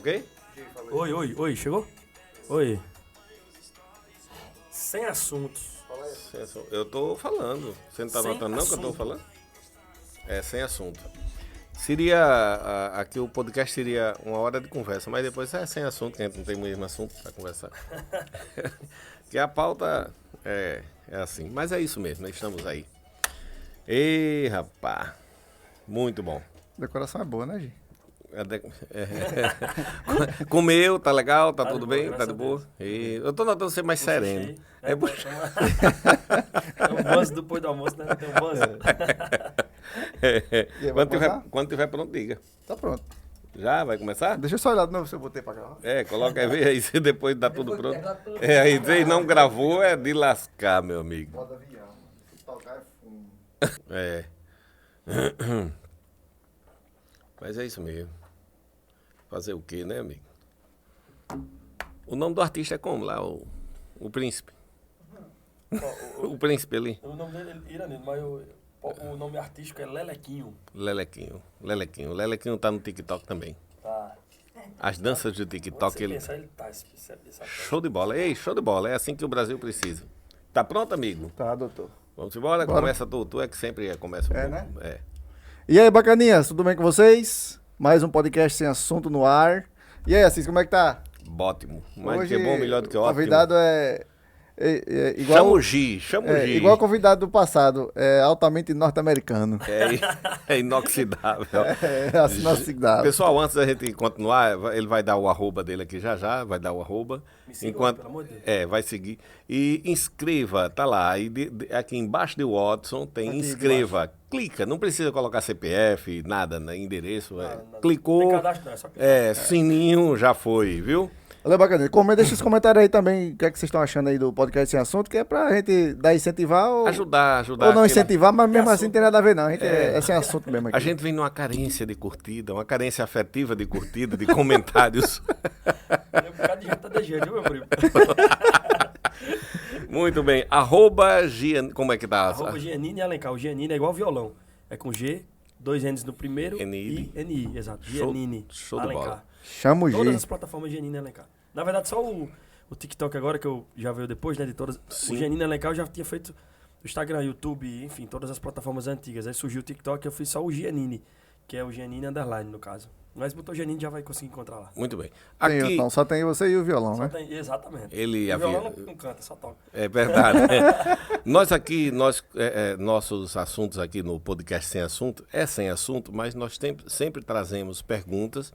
ok? Oi, chegou? Oi. Sem assuntos. Eu tô falando. Você não tá Sem notando não que eu tô assunto. falando? É, sem assunto. Seria, aqui o podcast seria 1 hora de conversa, mas depois é sem assunto, que a gente não tem mesmo assunto pra conversar. Que a pauta é assim. Mas é isso mesmo, estamos aí. Ei, rapaz. Muito bom. Decoração é boa, né, Gi? Comeu, tá legal, tá Tá de tudo boa, bem, tá graças de a boa. Deus. E eu tô notando você mais sereno. É puxa. Tem um banzo depois do almoço, né? Tem um banzo. E aí, vai começar? Quando tiver pronto, diga. Tá pronto. Já? Vai começar? Deixa eu só olhar de novo se eu botei pra cá. Coloca aí, vê aí se depois dá tudo pronto. Aí você não gravou, é de lascar, meu amigo. Modo avião. Se tocar é fumo. É. Mas é isso mesmo. Fazer o quê, né, amigo? O nome do artista é como lá? O Príncipe. O Príncipe ali. O nome dele é Iranino, mas o nome artístico é Lelequinho. Lelequinho. Lelequinho tá no TikTok também. Tá. As danças do TikTok, Você ele... pensar, ele tá. Show de bola. Ei, show de bola. É assim que o Brasil precisa. Tá pronto, amigo? Tá, doutor. Vamos embora? Bora. Começa tu. Tu é que sempre começa. Né? É. E aí, bacaninhas, tudo bem com vocês? Mais um podcast sem assunto no ar. E aí, Assis, como é que tá? Ótimo. Mais Hoje, que bom, melhor do que o ótimo. convidado é igual... Chama o Gi, chama o Gi. igual o convidado do passado, é altamente norte-americano. É inoxidável. É assim, inoxidável. Pessoal, antes da gente continuar, ele vai dar o arroba dele aqui já, vai dar o arroba. Me siga, pelo amor de Deus. Vai seguir. E inscreva, tá lá. E aqui embaixo de Watson tem Aqui inscreva. Clica, não precisa colocar CPF, nada, né, endereço. Nada. Clicou. Tem cadastro, não, é só clicar. Sininho, já foi, viu? Olha, bacana. Deixa os comentários aí também, o que é que vocês estão achando aí do podcast sem assunto, que é pra gente dar incentivar ou Ajudar. ou não aquele- incentivar, mas mesmo assim assunto. não tem nada a ver não, a gente é sem assunto mesmo aqui. A gente vem numa carência de curtida, uma carência afetiva de curtida, de comentários. Tem um bocado de gente tá deixando, viu, meu primo? Muito bem. Gian... Como é que tá? Arroba Giannini Alencar. O Giannini é igual violão. É com G, 2 N's no primeiro N-I. e N-I, exato. Show- Giannini show de Alencar. bola. Chama o Todas G. as plataformas Giannini Alencar. Na verdade, só o TikTok agora, que eu já veio depois, né, de todas. Sim. O Giannini Alencar eu já tinha feito o Instagram, YouTube, enfim, todas as plataformas antigas. Aí surgiu o TikTok, eu fiz só o Giannini, que é o Giannini Underline, no caso. Mas botou Giannini, já vai conseguir encontrar lá. Muito bem. Tem, Aqui, então, só tem você e o violão, Só né? tem- exatamente. ele O havia... violão não canta, só toca. É verdade. Nós aqui, nossos assuntos aqui no podcast Sem Assunto, é sem assunto, mas nós sempre trazemos perguntas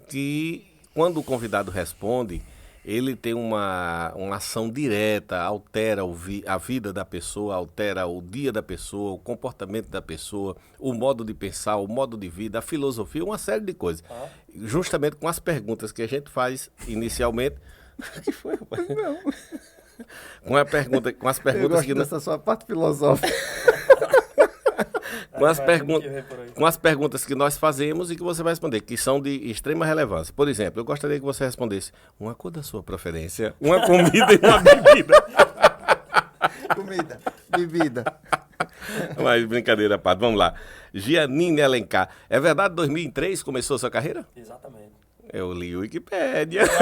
que, quando o convidado responde, ele tem uma ação direta, altera a vida da pessoa, altera o dia da pessoa, o comportamento da pessoa, o modo de pensar, o modo de vida, a filosofia, uma série de coisas. Justamente com as perguntas que a gente faz inicialmente. O que foi, rapaz? Não, Com as perguntas eu que gosto dessa sua parte filosófica. com as perguntas que nós fazemos e que você vai responder, que são de extrema relevância. Por exemplo, eu gostaria que você respondesse uma cor da sua preferência, uma comida e uma bebida. Comida, bebida. Mas brincadeira, Pato, vamos lá. Giannini Alencar. É verdade, 2003 começou a sua carreira? Exatamente. Eu li o Wikipédia. Fico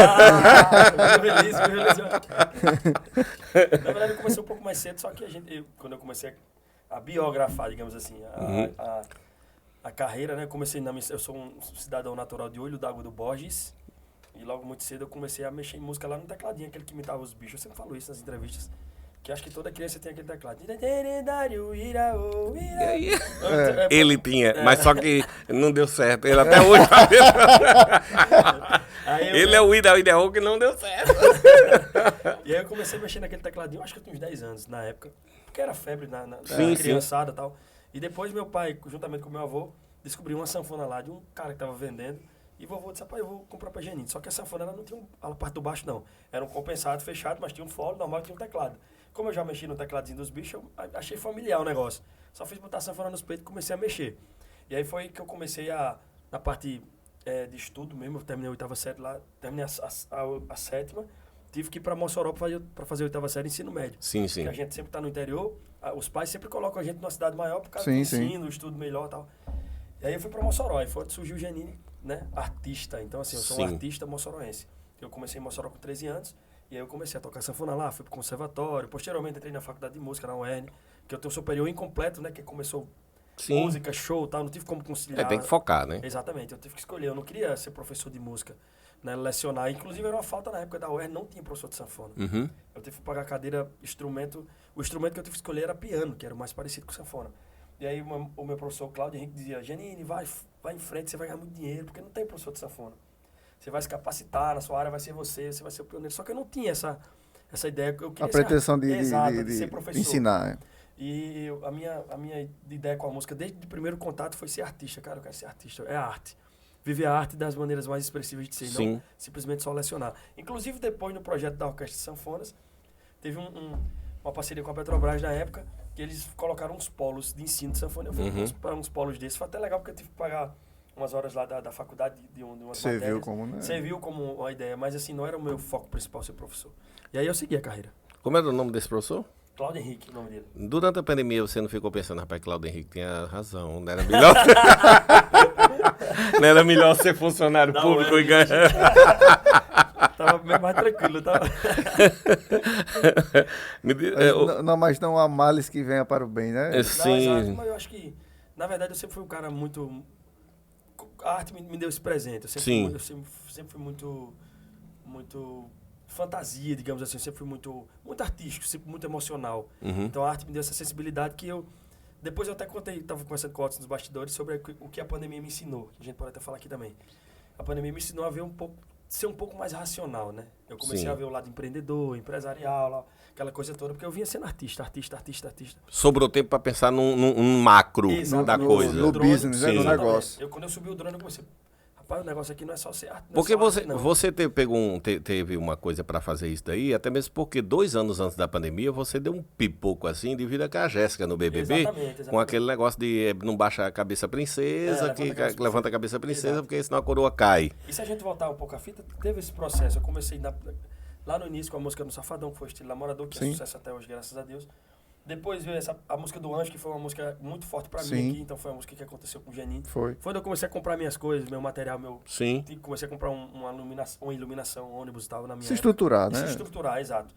feliz. Na verdade, eu comecei um pouco mais cedo, só que quando eu comecei a biografar, digamos assim, a carreira, né? Eu sou um cidadão natural de Olho d'Água do Borges, e logo muito cedo eu comecei a mexer em música lá no tecladinho, aquele que imitava os bichos. Eu sempre falo isso nas entrevistas, que acho que toda criança tem aquele teclado. Ele tinha, mas só que não deu certo. Ele até hoje tá Ele é o ideal que não deu certo. E aí eu comecei a mexer naquele tecladinho, acho que eu tinha uns 10 anos na época, porque era febre na Sim, criançada e tal. E depois meu pai, juntamente com meu avô, descobriu uma sanfona lá de um cara que tava vendendo. E vovô disse, pai, eu vou comprar pra Giannini. Só que a sanfona ela não tinha a parte do baixo, não. Era um compensado fechado, mas tinha um fole normal e tinha um teclado. Como eu já mexi no tecladinho dos bichos, eu achei familiar o negócio. Só fiz botar a sanfona nos peitos e comecei a mexer. E aí foi que eu comecei na parte de estudo mesmo. Eu terminei a 8ª série lá, terminei a 7ª. Tive que ir para Mossoró para fazer a 8ª série ensino médio. Sim. Porque a gente sempre está no interior, os pais sempre colocam a gente numa cidade maior por causa Sim, do sim. ensino, estudo melhor e tal. E aí eu fui para Mossoró, e foi onde surgiu o Giannini né, artista. Então, assim, eu sou um artista moçoroense. Eu comecei em Mossoró com 13 anos, e aí eu comecei a tocar sanfona lá, fui pro conservatório, posteriormente entrei na faculdade de música na UERN, que eu tenho superior incompleto, né, que começou música, show e tal, não tive como conciliar. Tem que focar, né? Exatamente, eu tive que escolher, eu não queria ser professor de música, né, lecionar. Inclusive era uma falta na época da UERN, não tinha professor de sanfona. Eu tive que pagar a cadeira, o instrumento que eu tive que escolher era piano, que era o mais parecido com sanfona. E aí o meu professor Cláudio Henrique dizia, Janine, vai em frente, você vai ganhar muito dinheiro, porque não tem professor de sanfona. Você vai se capacitar, na sua área vai ser você vai ser o pioneiro. Só que eu não tinha essa ideia. Eu queria a pretensão de ser professor. Ensinar. Né? E a minha ideia com a música, desde o primeiro contato, foi ser artista. Cara, eu quero ser artista. É a arte. Viver a arte das maneiras mais expressivas de ser, não simplesmente só lecionar. Inclusive, depois, no projeto da Orquestra de Sanfonas, teve uma parceria com a Petrobras na época, que eles colocaram uns polos de ensino de sanfona. Eu fui para uns polos desses. Foi até legal, porque eu tive que pagar umas horas lá da faculdade de umas matérias. Você viu como, né? Você viu como uma ideia, mas assim, não era o meu foco principal ser professor. E aí eu segui a carreira. Como era o nome desse professor? Cláudio Henrique, o nome dele. Durante a pandemia você não ficou pensando, rapaz, Cláudio Henrique tinha razão, não era melhor... não era melhor ser funcionário público e ganhar... Tava mais tranquilo, tava... Mas não há males que venha para o bem, né? Sim. Não, exato, mas eu acho que, na verdade, eu sempre fui um cara muito... A arte me deu esse presente. Eu sempre fui muito fantasia, digamos assim. Eu sempre fui muito artístico, sempre muito emocional. Então a arte me deu essa sensibilidade que eu... Depois eu até contei, estava conversando com o Otto nos bastidores sobre o que a pandemia me ensinou. A gente pode até falar aqui também. A pandemia me ensinou a ver ser um pouco mais racional, né? Eu comecei a ver o lado empreendedor, empresarial, aquela coisa toda, porque eu vinha sendo artista. Sobrou tempo para pensar num macro da coisa. No business, no negócio. Quando eu subi o drone, eu comecei... Rapaz, o negócio aqui não é só ser arte. Porque você teve uma coisa para fazer isso daí, até mesmo porque 2 anos antes da pandemia, você deu um pipoco assim, devido a que a Jéssica no BBB, exatamente. Com aquele negócio de não baixa a cabeça princesa, levanta a cabeça princesa, exato. Porque senão a coroa cai. E se a gente voltar um pouco à fita, teve esse processo. Eu comecei lá no início com a música no Safadão, que foi o Estilo Namorador, que é sucesso até hoje, graças a Deus. Depois veio a música do Anjo, que foi uma música muito forte pra mim aqui, então foi uma música que aconteceu com o Janine. Foi quando eu comecei a comprar minhas coisas, meu material, comecei a comprar uma iluminação, ônibus e tal na minha Se estruturar, né? Se estruturar, exato.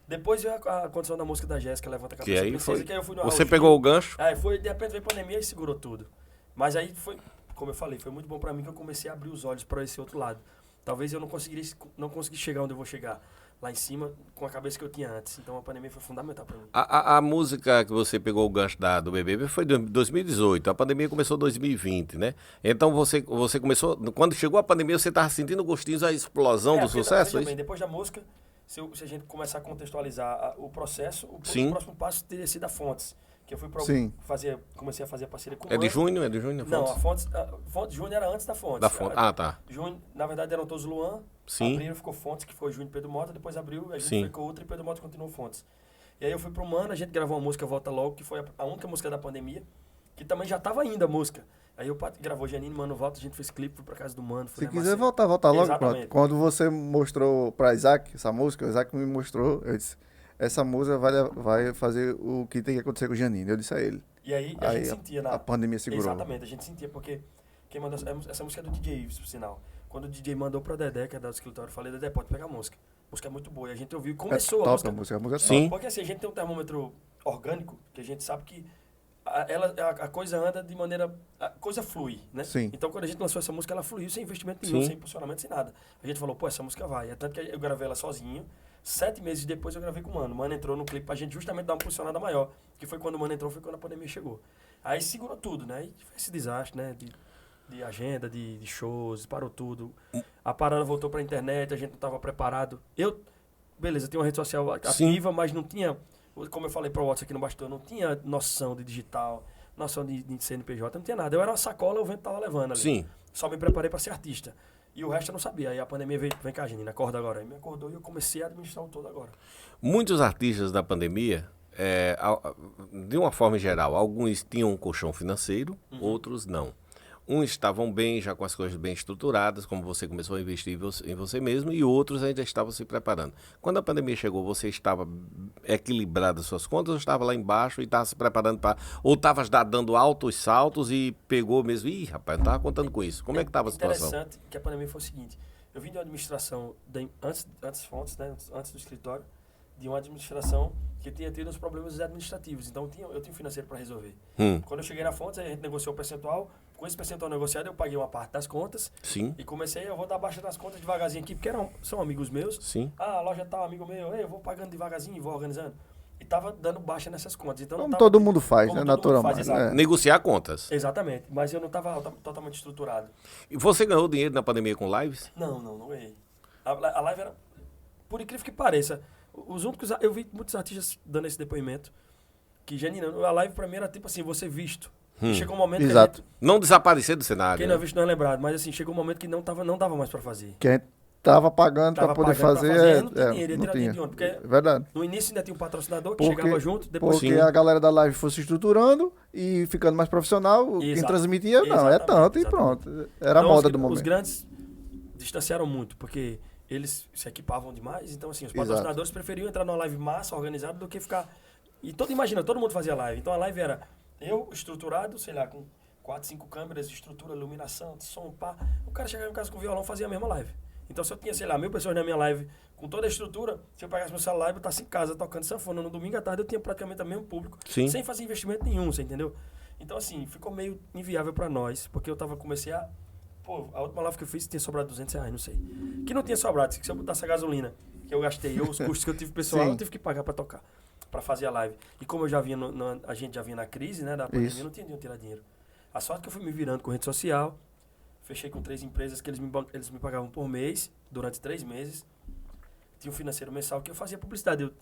Depois veio a condição da música da Jéssica, Levanta a Cabeça Princesa, que aí eu fui no Você pegou o gancho? De repente veio a pandemia e segurou tudo. Mas aí foi, como eu falei, foi muito bom pra mim que eu comecei a abrir os olhos pra esse outro lado. Talvez eu não conseguisse chegar onde eu vou chegar. Lá em cima, com a cabeça que eu tinha antes. Então a pandemia foi fundamental para mim. A música que você pegou o gancho do BBB foi em 2018. A pandemia começou em 2020, né? Então você começou... Quando chegou a pandemia, você estava sentindo gostinhos a explosão do sucesso? Bem, depois da música, se a gente começar a contextualizar o processo, o próximo passo teria sido a Fontes. Que eu fui comecei a fazer a parceria com o de junho? É de junho? Não, a Fontes Junho era antes da Fontes. Tá. Junho, na verdade, eram todos Luan. Abril ficou Fontes, que foi Junho e Pedro Mota. Depois Abril, a gente ficou outra e Pedro Mota continuou Fontes. E aí eu fui pro Mano, a gente gravou uma música Volta Logo, que foi a única música da pandemia, que também já tava ainda a música. Aí eu gravou Janine, Mano Volta, a gente fez clipe, fui pra casa do Mano. Se quiser voltar logo, pronto. Quando você mostrou pra Isaac essa música, o Isaac me mostrou, eu disse, essa música vai fazer o que tem que acontecer com o Janine. Eu disse a ele. E aí a gente sentia a pandemia segurou. Exatamente, a gente sentia, porque quem mandou essa música é do DJ Ives, por sinal. Quando o DJ mandou pra Dedé, que é da escritório, eu falei, Dedé, pode pegar a música. A música é muito boa. E a gente ouviu e começou a música é top. Sim. Porque assim, a gente tem um termômetro orgânico, que a gente sabe que a coisa anda de maneira... A coisa flui, né? Sim. Então, quando a gente lançou essa música, ela fluiu sem investimento nenhum, sem impulsionamento, sem nada. A gente falou, pô, essa música vai. É tanto que eu gravei ela sozinho. 7 meses depois eu gravei com o Mano. O Mano entrou no clipe pra gente justamente dar uma impulsionada maior. Que foi quando o Mano entrou, foi quando a pandemia chegou. Aí segurou tudo, né? E foi esse desastre, né? De agenda, de shows, parou tudo. A parada voltou pra internet, a gente não tava preparado. Beleza, tinha uma rede social ativa, mas não tinha, como eu falei pro WhatsApp aqui no bastidor, não tinha noção de digital, noção de CNPJ, não tinha nada. Eu era uma sacola, o vento tava levando ali. Sim. Só me preparei pra ser artista. E o resto eu não sabia. Aí a pandemia veio, vem cá, Janine, acorda agora. Aí me acordou e eu comecei a administrar o todo agora. Muitos artistas da pandemia, de uma forma geral, alguns tinham um colchão financeiro, outros não. Uns estavam bem, já com as coisas bem estruturadas, como você começou a investir em você mesmo, e outros ainda estavam se preparando. Quando a pandemia chegou, você estava equilibrado as suas contas, ou estava lá embaixo e estava se preparando para... Ou estava dando altos saltos e pegou mesmo... Ih, rapaz, não estava contando com isso. Como é que estava a situação? Interessante que a pandemia foi o seguinte. Eu vim de uma administração, antes fontes, né, antes do escritório, de uma administração que tinha tido uns problemas administrativos. Então eu tinha um financeiro para resolver. Quando eu cheguei na Fontes, a gente negociou o percentual. Com esse percentual negociado, eu paguei uma parte das contas. Sim. E comecei, eu vou dar baixa das contas devagarzinho aqui, porque são amigos meus. Sim. A loja tal, amigo meu, eu vou pagando devagarzinho e vou organizando. E tava dando baixa nessas contas. Então, como todo mundo faz, né? Naturalmente. Negociar contas. Exatamente. Mas eu não estava totalmente estruturado. E você ganhou dinheiro na pandemia com lives? Não ganhei. A live era, por incrível que pareça, os únicos, eu vi muitos artistas dando esse depoimento, que, Janina, a live pra mim era tipo assim, você visto. Chegou um momento Exato. que não desaparecer do cenário. Quem não é visto não é lembrado, mas assim, chegou um momento que não dava mais pra fazer. Que a gente tava pagando pra poder fazer. Não tinha dinheiro, ia tirar dinheiro de onde? Porque verdade. no início ainda tinha um patrocinador que chegava junto, depois... Porque a galera da live fosse estruturando e ficando mais profissional, quem transmitia, não, é tanto e pronto. Era então, a moda do momento. Os grandes distanciaram muito, porque eles se equipavam demais, então assim, os patrocinadores preferiam entrar numa live massa, organizada, do que ficar... Imagina, todo mundo fazia live, então a live era eu estruturado, sei lá, com 4, 5 câmeras, estrutura, iluminação, som, pá. O cara chegava em casa com violão, fazia a mesma live. Então se eu tinha, sei lá, 1000 pessoas na minha live, com toda a estrutura, se eu pegasse meu celular e botasse em casa tocando sanfona no domingo à tarde, eu tinha praticamente o mesmo público, sem fazer investimento nenhum, você entendeu? Então assim, ficou meio inviável pra nós, porque eu comecei a... Pô, a última live que eu fiz tinha sobrado R$200, não sei. Que não tinha sobrado, se eu botasse a gasolina que eu gastei, ou os custos que eu tive pessoal, eu tive que pagar pra tocar, pra fazer a live. E como eu já vinha, a gente já vinha na crise, né, da pandemia, não tinha de onde tirar dinheiro. A sorte que eu fui me virando com rede social, fechei com 3 empresas que eles me pagavam por mês, durante 3 meses. Tinha um financeiro mensal que eu fazia publicidade. Eu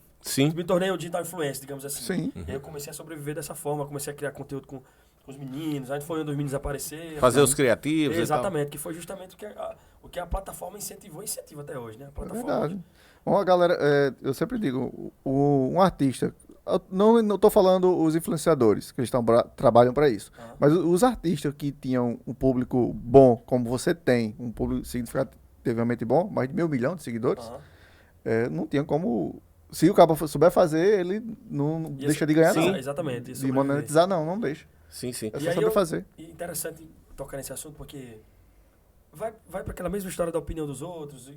me tornei um digital influencer, digamos assim. E aí eu comecei a sobreviver dessa forma, comecei a criar conteúdo com os meninos, a gente foi onde os meninos aparecer. Fazer os criativos. Exatamente, que foi justamente o que a plataforma incentiva até hoje, né? A plataforma. É verdade. Bom, galera, eu sempre digo, um artista, não estou falando os influenciadores, que eles trabalham para isso, mas os artistas que tinham um público bom, como você tem, um público significativamente bom, mais de 1 milhão de seguidores, não tinha como... Se o cara souber fazer, ele não deixa de ganhar, não. Exatamente. De monetizar, não deixa. Sim. É só saber fazer. E interessante tocar nesse assunto, porque vai para aquela mesma história da opinião dos outros,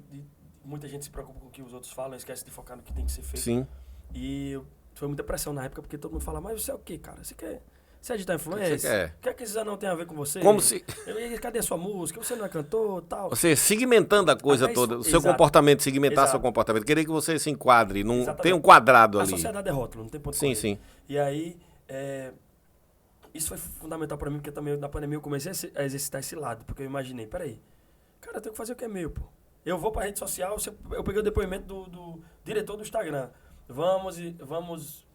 muita gente se preocupa com o que os outros falam, esquece de focar no que tem que ser feito. Sim. E foi muita pressão na época, porque todo mundo fala, mas você é o quê, cara? Você é digital influencer? O que é que esses não tem a ver com você? Como se... Cadê a sua música? Você não é cantor, tal? Você segmentando a coisa toda, o seu comportamento, segmentar seu comportamento. Querer que você se enquadre, não tem um quadrado ali. A sociedade é rótulo, não tem ponto de correr. Sim. E aí, isso foi fundamental pra mim, porque também na pandemia eu comecei a exercitar esse lado, porque eu imaginei, peraí, cara, eu tenho que fazer o que é meu, pô. Eu vou pra rede social, eu peguei o depoimento do diretor do Instagram. Vamos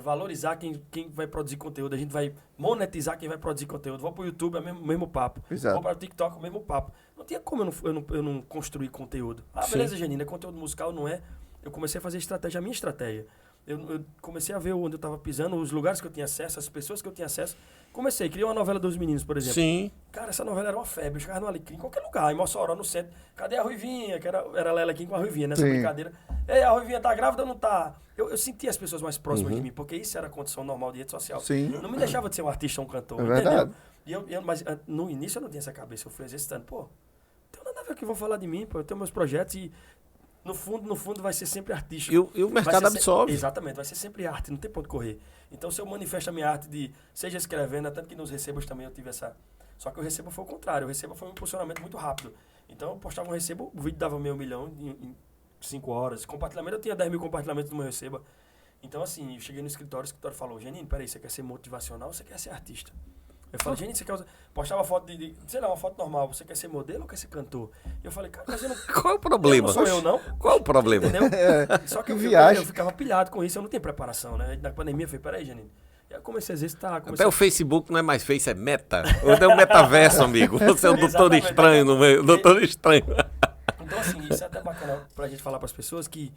valorizar quem vai produzir conteúdo, a gente vai monetizar quem vai produzir conteúdo. Vou pro YouTube, é o mesmo papo. Exato. Vou para o TikTok, o mesmo papo. Não tinha como eu não construir conteúdo. Beleza, Janina, conteúdo musical não é... Eu comecei a fazer a minha estratégia. Eu comecei a ver onde eu estava pisando, os lugares que eu tinha acesso, as pessoas que eu tinha acesso. Criei uma novela dos meninos, por exemplo. Sim. Cara, essa novela era uma febre. Eu chegava no Alecrim, em qualquer lugar, em Mossoró, no centro. Cadê a Ruivinha? Que era Lela aqui com a Ruivinha, nessa brincadeira. Ei, a Ruivinha tá grávida ou não tá? Eu sentia as pessoas mais próximas de mim, porque isso era a condição normal de rede social. Sim. Não me deixava de ser um artista ou um cantor, é verdade. Mas no início eu não tinha essa cabeça. Eu fui exercitando, pô, não tem nada a ver que vão falar de mim, pô. Eu tenho meus projetos e... No fundo vai ser sempre artístico. E o mercado absorve. Exatamente, vai ser sempre arte, não tem ponto de correr. Então se eu manifesto a minha arte seja escrevendo, tanto que nos recebos também eu tive essa... Só que o recebo foi o contrário, o recebo foi um impulsionamento muito rápido. Então eu postava um recebo, o vídeo dava 1 milhão em 5 horas. Compartilhamento, eu tinha 10 mil compartilhamentos no meu recebo. Então assim, eu cheguei no escritório, o escritório falou, Janine, peraí, você quer ser motivacional ou você quer ser artista? Eu falei, Janine, você quer usar... Postava foto sei lá, uma foto normal, você quer ser modelo ou quer ser cantor? E eu falei, cara, mas eu não... Qual é o problema? Não sou eu, não. Qual é o problema? Entendeu? Só que eu ficava pilhado com isso, eu não tenho preparação, né? Na pandemia eu falei, peraí, Janine. E aí eu comecei a exercitar. Até o Facebook não é mais Face, é Meta. Ou é o metaverso, amigo. Você é o doutor estranho no meio, doutor estranho. Então assim, isso é até bacana pra gente falar pras pessoas que,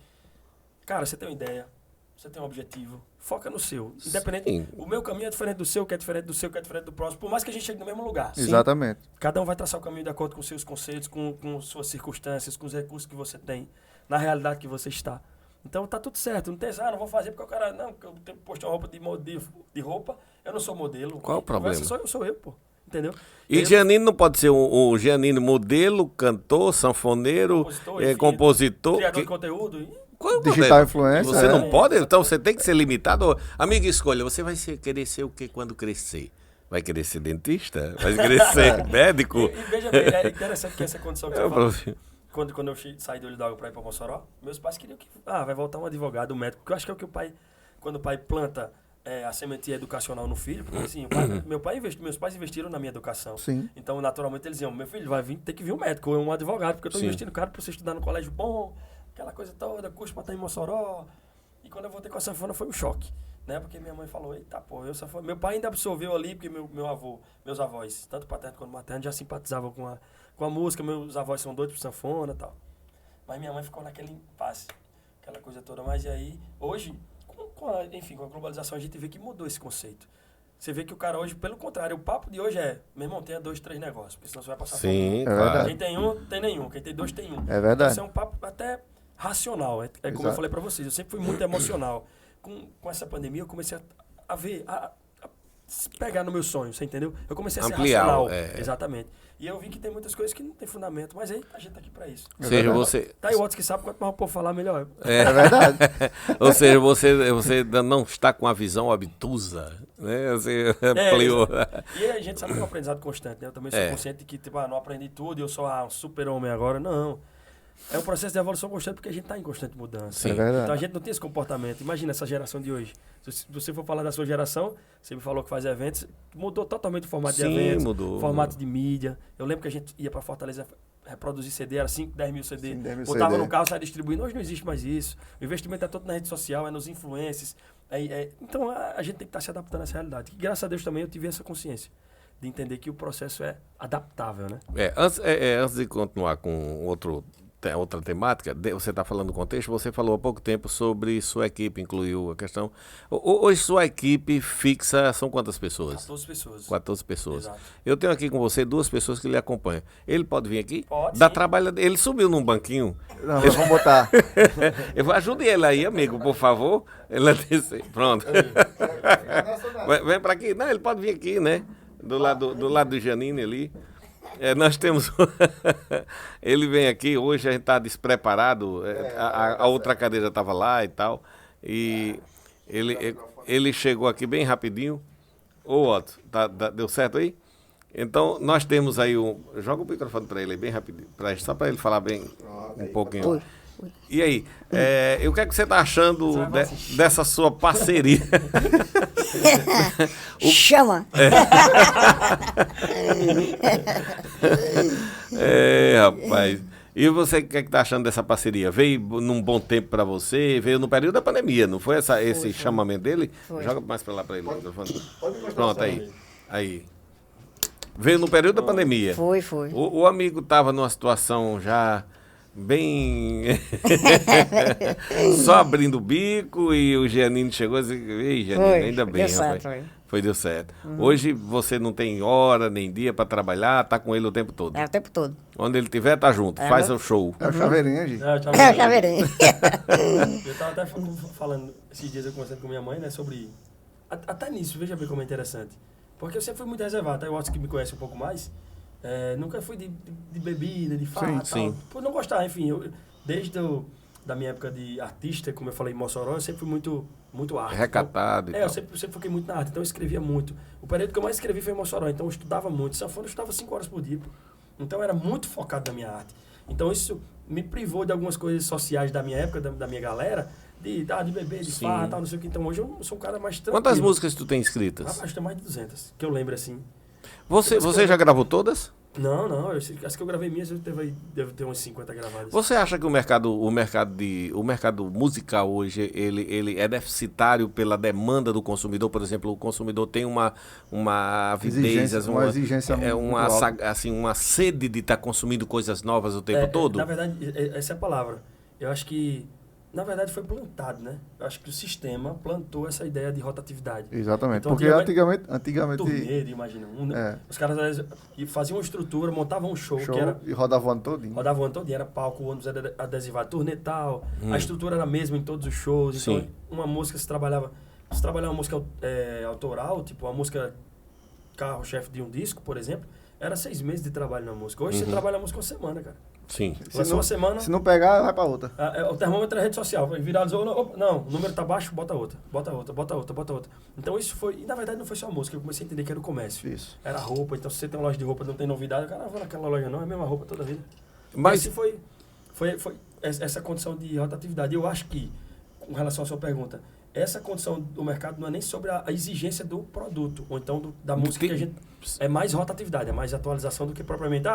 cara, você tem uma ideia, você tem um objetivo, foca no seu. Independente, Sim. o meu caminho é diferente do seu, que é diferente do seu, que é diferente do próximo, por mais que a gente chegue no mesmo lugar. Exatamente. Cada um vai traçar o caminho de acordo com seus conceitos, com suas circunstâncias, com os recursos que você tem, na realidade que você está. Então tá tudo certo. Não tem não vou fazer porque o cara, não, porque eu tenho que postar uma roupa de roupa, eu não sou modelo. Qual o problema? Sou eu, pô. Entendeu? E Giannini não pode ser o Giannini modelo, cantor, sanfoneiro, compositor. Criador de conteúdo. Qual é o Digital problema? influencer. Você não pode? Então você tem que ser limitado. Amigo, escolha, você vai querer ser o que quando crescer? Vai querer ser dentista? Vai querer ser médico? E veja bem, é interessante que essa condição que você falou. Professor. Quando eu saí do Olho d'Água para ir para Mossoró, meus pais queriam que... vai voltar um advogado, um médico. Porque eu acho que é o que o pai... Quando o pai planta a sementinha educacional no filho, porque assim, meus pais investiram na minha educação. Sim. então naturalmente eles diziam, meu filho, ter que vir um médico ou um advogado, porque eu estou Sim. investindo caro para você estudar no colégio bom, aquela coisa toda, custo para estar em Mossoró. E quando eu voltei com a sanfona foi um choque, né? Porque minha mãe falou, eita porra, meu pai ainda absorveu ali, porque meus avós, tanto paterno quanto materno, já simpatizavam com a música, meus avós são doidos por sanfona e tal. Mas minha mãe ficou naquele impasse, aquela coisa toda. Mas e aí, hoje, com a globalização, a gente vê que mudou esse conceito. Você vê que o cara hoje, pelo contrário, o papo de hoje é, meu irmão, tenha 2, 3 negócios, porque senão você vai passar Sim, É claro. verdade. Quem tem um, tem nenhum. Quem tem 2, tem um. É verdade. Isso é um papo até racional. É como eu Exato. falei pra vocês, eu sempre fui muito emocional. Com essa pandemia, eu comecei a ver, a se pegar no meu sonho, você entendeu? Eu comecei a ser Ampliar, racional. é. Exatamente. E eu vi que tem muitas coisas que não tem fundamento, mas aí a gente tá aqui pra isso. Ou seja, você... Tá aí o outro que sabe, quanto mais o povo falar, melhor. É verdade. Ou seja, você não está com a visão obtusa, né? Você ampliou. E a gente sabe que é um aprendizado constante, né? Eu também sou consciente de que, tipo, não aprendi tudo e eu sou um super-homem agora. Não. É um processo de evolução constante porque a gente está em constante mudança. Sim. É verdade. Então a gente não tem esse comportamento. Imagina essa geração de hoje. Se você for falar da sua geração, você me falou que faz eventos, mudou totalmente o formato Sim, de eventos, mudou. formato de mídia. Eu lembro que a gente ia para Fortaleza reproduzir CD, era 5, 10 mil CD. Sim, 10 mil Botava CD. no carro, saia distribuindo. Hoje não existe mais isso. O investimento é todo na rede social, é nos influencers. Então a gente tem que estar se adaptando a essa realidade. E, graças a Deus também eu tive essa consciência de entender que o processo é adaptável, né? Antes de continuar com outra temática, você está falando do contexto, você falou há pouco tempo sobre sua equipe, incluiu a questão. Hoje sua equipe fixa são quantas pessoas? 14 pessoas. 14 pessoas. Exato. Eu tenho aqui com você 2 pessoas que lhe acompanham. Ele pode vir aqui? Pode, Dá sim. trabalho. Ele subiu num banquinho. Não, mas vamos botar. Ajude ele aí, amigo, por favor. Ele descer. Pronto. Vem para aqui. Não, ele pode vir aqui, né? Do lado do Giannini ali. Nós temos. Ele vem aqui, hoje a gente está despreparado. A outra cadeira estava lá e tal. E ele chegou aqui bem rapidinho. Ô, Otto, deu certo aí? Então, nós temos aí joga o microfone para ele aí, bem rapidinho. Só para ele falar bem um pouquinho. Oi. E aí, o que é que você está achando dessa sua parceria? Chama! Rapaz. E você, o que é que tá achando dessa parceria? Veio num bom tempo para você? Veio no período da pandemia, não foi esse chamamento dele? Foi. Joga mais para lá para ele. Pronto, aí. Veio no período da pandemia. Foi. O amigo estava numa situação já bem... Só abrindo o bico e o Giannini chegou e disse, ei, Giannini, Foi, ainda bem, deu rapaz. certo, Deu certo. Hoje você não tem hora nem dia para trabalhar, tá com ele o tempo todo. É o tempo todo. Onde ele estiver, tá junto, faz o show. É o chaveirinho, gente. Tchau. É o chaveirinho. Eu tava até falando, esses dias eu conversando com minha mãe, né, sobre... Até nisso, veja bem como é interessante. Porque eu sempre fui muito reservado, até o Otto que me conhece um pouco mais, nunca fui de bebida, de farra, Sim. por não gostar, enfim, desde da minha época de artista, como eu falei em Mossoró, eu sempre fui muito arte. Recatado e Eu tal. sempre foquei muito na arte, então eu escrevia muito. O período que eu mais escrevi foi em Mossoró, então eu estudava muito. Sanfona eu estudava 5 horas por dia, pô. Então eu era muito focado na minha arte. Então isso me privou de algumas coisas sociais da minha época, da minha galera, de beber, de Sim. farra, tal, não sei o que. Então hoje eu sou um cara mais tranquilo. Quantas músicas tu tem escritas? Rapaz, tem mais de 200, que eu lembro assim. Você já gravou todas? Não, as que eu gravei minhas, deve ter umas 50 gravadas. Você acha que o mercado musical hoje ele é deficitário pela demanda do consumidor? Por exemplo, o consumidor tem uma avidez, Uma exigência muito alta. uma sede de estar consumindo coisas novas o tempo todo? Na verdade, essa é a palavra. Eu acho que na verdade, foi plantado, né? Eu acho que o sistema plantou essa ideia de rotatividade. Exatamente. Então, Porque antigamente turnê, imagina. Os caras às vezes, faziam uma estrutura, montavam um show que era... e rodava o ano todinho. Rodava o ano todo, era palco, ônibus adesivado, turnê tal. A estrutura era a mesma em todos os shows. Sim. Então, uma música se trabalhava uma música autoral, tipo uma música carro-chefe de um disco, por exemplo, era 6 meses de trabalho na música. Hoje você trabalha a música uma semana, cara. Sim. Uma semana. Se não pegar, vai pra outra. O termômetro é a rede social. Viralizou, não, o número tá baixo, bota outra. Então isso foi. E na verdade não foi só a música, eu comecei a entender que era o comércio. Isso. Era roupa, então se você tem uma loja de roupa não tem novidade, o cara não vai naquela loja não, é a mesma roupa toda a vida. Mas Esse foi essa condição de rotatividade. Eu acho que, com relação à sua pergunta, essa condição do mercado não é nem sobre a exigência do produto, ou então da música que a gente... É mais rotatividade, é mais atualização do que propriamente,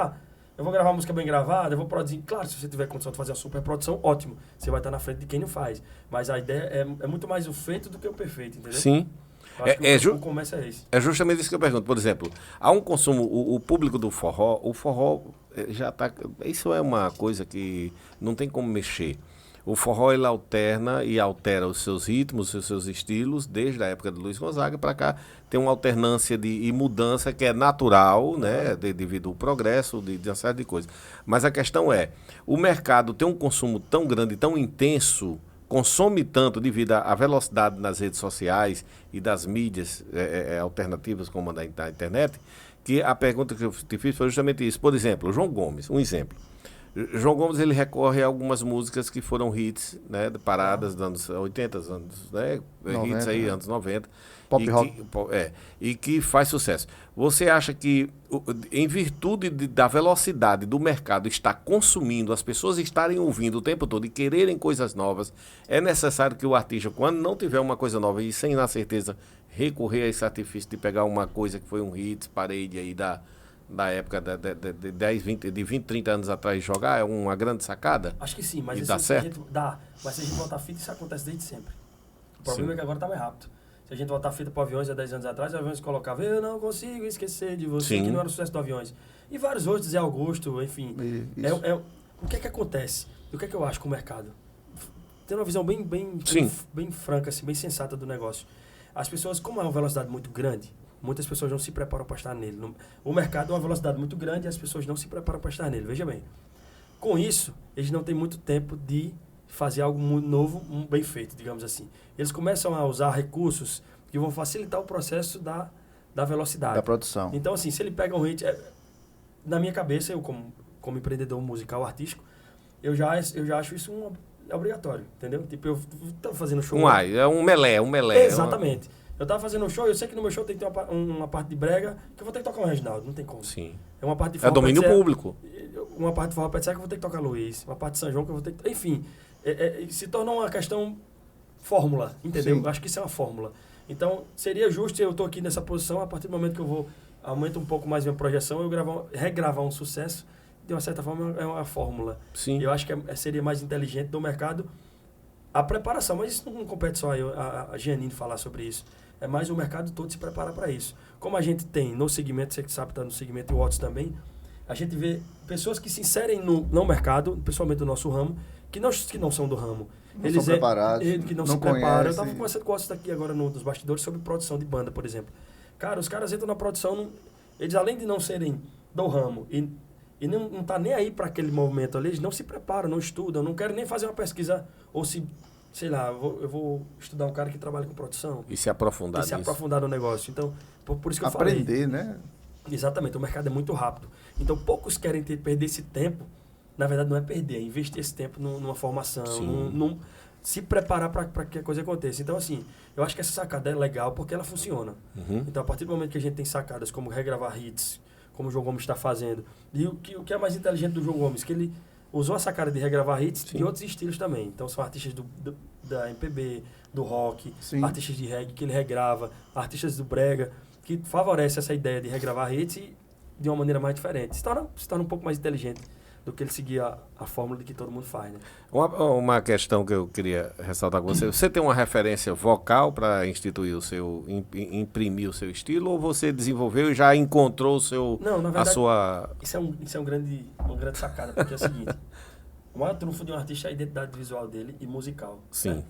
eu vou gravar uma música bem gravada, eu vou produzir... Claro, se você tiver condição de fazer uma super produção, ótimo. Você vai estar na frente de quem não faz. Mas a ideia é muito mais o feito do que o perfeito, entendeu? sim. Eu acho que o comércio é esse. É justamente isso que eu pergunto. Por exemplo, há um consumo, o público do forró, o forró já está... Isso é uma coisa que não tem como mexer. O forró, ele alterna e altera os seus ritmos, os seus estilos, desde a época de Luiz Gonzaga para cá. Tem uma alternância e mudança que é natural, né, devido ao progresso de uma série de coisas. Mas a questão é, o mercado tem um consumo tão grande, tão intenso, consome tanto devido à velocidade nas redes sociais e das mídias alternativas como a da internet, que a pergunta que eu te fiz foi justamente isso. Por exemplo, o João Gomes, um exemplo. João Gomes, ele recorre a algumas músicas que foram hits, né, paradas dos anos 80, anos, né, 90, hits aí, anos 90. Pop rock. E que faz sucesso. Você acha que, em virtude da velocidade do mercado estar consumindo, as pessoas estarem ouvindo o tempo todo e quererem coisas novas, é necessário que o artista, quando não tiver uma coisa nova e sem na certeza recorrer a esse artifício de pegar uma coisa que foi um hit, parede aí da época de 10, 20, 30 anos atrás jogar, é uma grande sacada? Acho que sim, mas dá certo? Mas se a gente voltar a fita, isso acontece desde sempre. O problema é que agora está mais rápido. Se a gente voltar a fita para Aviões há 10 anos atrás, Aviões colocava Eu não consigo esquecer de você, sim, que não era o sucesso do Aviões. E vários outros, Zé Augusto, enfim. O que é que acontece? O que é que eu acho com o mercado? Tendo uma visão bem franca, assim, bem sensata do negócio. As pessoas, como é uma velocidade muito grande, muitas pessoas não se preparam para estar nele. O mercado é uma velocidade muito grande e as pessoas não se preparam para estar nele. Veja bem. Com isso, eles não têm muito tempo de fazer algo muito novo, bem feito, digamos assim. Eles começam a usar recursos que vão facilitar o processo da velocidade. Da produção. Então, assim, se ele pega um hit... na minha cabeça, eu como empreendedor musical artístico, eu já acho isso obrigatório, entendeu? Tipo, eu tô fazendo show... É um melé. Exatamente. Eu tava fazendo um show, eu sei que no meu show tem que ter uma parte de brega, que eu vou ter que tocar um Reginaldo, não tem como. Sim. É uma parte de forró, domínio público. Uma parte de forró pet que eu vou ter que tocar Luiz, uma parte de São João que eu vou ter que... Enfim, se torna uma questão fórmula, entendeu? Sim. Acho que isso é uma fórmula. Então, seria justo eu estou aqui nessa posição, a partir do momento que eu vou aumentar um pouco mais minha projeção, eu regravar um sucesso, de uma certa forma é uma fórmula. Sim. Eu acho que seria mais inteligente do mercado a preparação, mas isso não compete só a Janine falar sobre isso. É mais o mercado todo se preparar para isso. Como a gente tem no segmento, você que sabe está no segmento e o Watts também, a gente vê pessoas que se inserem no mercado, principalmente do nosso ramo, que não são do ramo. Eles são preparados. Que não se preparam. Eu estava conversando com o Watts aqui agora nos bastidores sobre produção de banda, por exemplo. Cara, os caras entram na produção, eles além de não serem do ramo e não tá nem aí para aquele movimento ali, eles não se preparam, não estudam, não querem nem fazer uma pesquisa ou se... Sei lá, eu vou estudar um cara que trabalha com produção. E se aprofundar nisso. Aprofundar no negócio. Então, por isso que eu falei. Aprender, né? Exatamente, o mercado é muito rápido. Então, poucos querem perder esse tempo. Na verdade, não é perder, é investir esse tempo numa formação, se preparar para que a coisa aconteça. Então, assim, eu acho que essa sacada é legal porque ela funciona. Uhum. Então, a partir do momento que a gente tem sacadas como regravar hits, como o João Gomes está fazendo, e o que é mais inteligente do João Gomes, que ele usou a sacada de regravar hits de outros estilos também. Então, são artistas da MPB, do rock, artistas de reggae que ele regrava, artistas do brega, que favorece essa ideia de regravar hits e de uma maneira mais diferente. Se torna um pouco mais inteligente do que ele seguir a fórmula de que todo mundo faz, né? Uma questão que eu queria ressaltar com você. Você tem uma referência vocal para instituir imprimir o seu estilo, ou você desenvolveu e já encontrou o seu... Não, na verdade, a sua... Isso é uma grande sacada, porque é o seguinte, O maior trunfo de um artista é a identidade visual dele e musical. Sim. Né?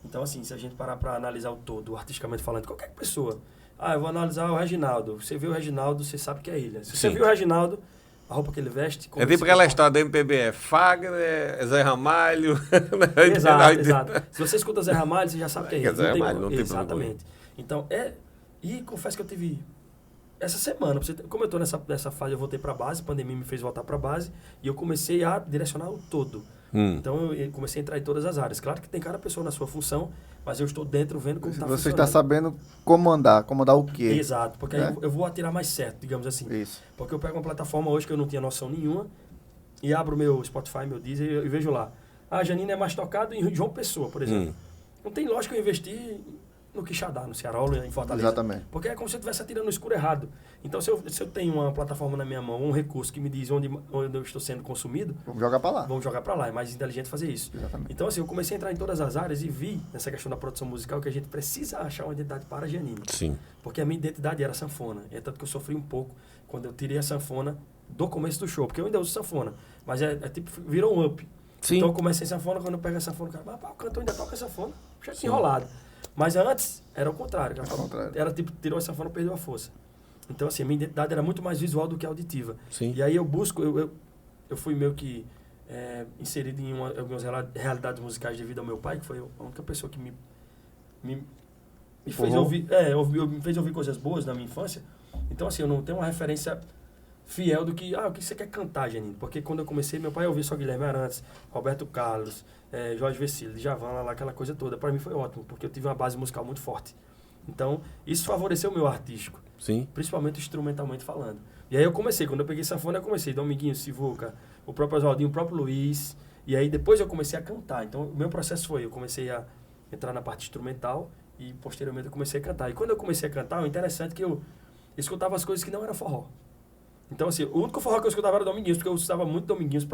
Então, assim, se a gente parar para analisar o todo, artisticamente falando, qualquer pessoa. Eu vou analisar o Reginaldo. Você viu o Reginaldo, você sabe que é ele. Se você Sim. viu o Reginaldo, a roupa que ele veste... É tipo aquela história da MPB, é Fagner, Zé Ramalho... Exato. Se você escuta Zé Ramalho, você já sabe que é ele. Zé Ramalho, não tem Exatamente. Então, E confesso que eu tive... Essa semana, como eu estou nessa fase, eu voltei para a base, a pandemia me fez voltar para a base, e eu comecei a direcionar o todo. Então, eu comecei a entrar em todas as áreas. Claro que tem cada pessoa na sua função, mas eu estou dentro vendo como está funcionando. Você está sabendo comandar o quê? Exato, porque aí eu vou atirar mais certo, digamos assim. Isso. Porque eu pego uma plataforma hoje que eu não tinha noção nenhuma, e abro meu Spotify, meu Deezer, e vejo lá. Janine é mais tocado em João Pessoa, por exemplo. Não tem lógica eu investir no Quixadá, no Ceará, em Fortaleza. Exatamente. Porque é como se eu estivesse atirando no escuro errado. Então, se eu tenho uma plataforma na minha mão, um recurso que me diz onde eu estou sendo consumido... Vamos jogar para lá. Vamos jogar para lá. É mais inteligente fazer isso. Exatamente. Então, assim, eu comecei a entrar em todas as áreas e vi, nessa questão da produção musical, que a gente precisa achar uma identidade para a Janine. Sim. Porque a minha identidade era sanfona. É tanto que eu sofri um pouco quando eu tirei a sanfona do começo do show. Porque eu ainda uso sanfona. Mas tipo, virou um up. Sim. Então, eu comecei sanfona, quando eu pego a sanfona, o cara, o cantor ainda toca sanfona. Já tinha enrolado. Mas antes, era o contrário. Era tipo, tirou a sanfona, perdeu a força. Então, assim, a minha identidade era muito mais visual do que auditiva. Sim. E aí eu busco, eu fui meio que inserido em algumas realidades musicais devido ao meu pai, que foi a única pessoa que me fez ouvir, me fez ouvir coisas boas na minha infância. Então, assim, eu não tenho uma referência fiel do que, o que você quer cantar, Janine? Porque quando eu comecei, meu pai ouvia só Guilherme Arantes, Roberto Carlos, Jorge Vecilo, Djavan, lá, aquela coisa toda. Para mim foi ótimo, porque eu tive uma base musical muito forte. Então, isso favoreceu o meu artístico. Sim. Principalmente instrumentalmente falando. E aí eu comecei, quando eu peguei sanfona, eu comecei Dominguinho, Sivuca, o próprio Oswaldinho, o próprio Luiz. E aí depois eu comecei a cantar. Então, o meu processo foi, eu comecei a entrar na parte instrumental e posteriormente eu comecei a cantar. E quando eu comecei a cantar, o interessante é que eu escutava as coisas que não eram forró. Então, assim, o único forró que eu escutava era Dominguinhos, porque eu escutava muito Dominguinhos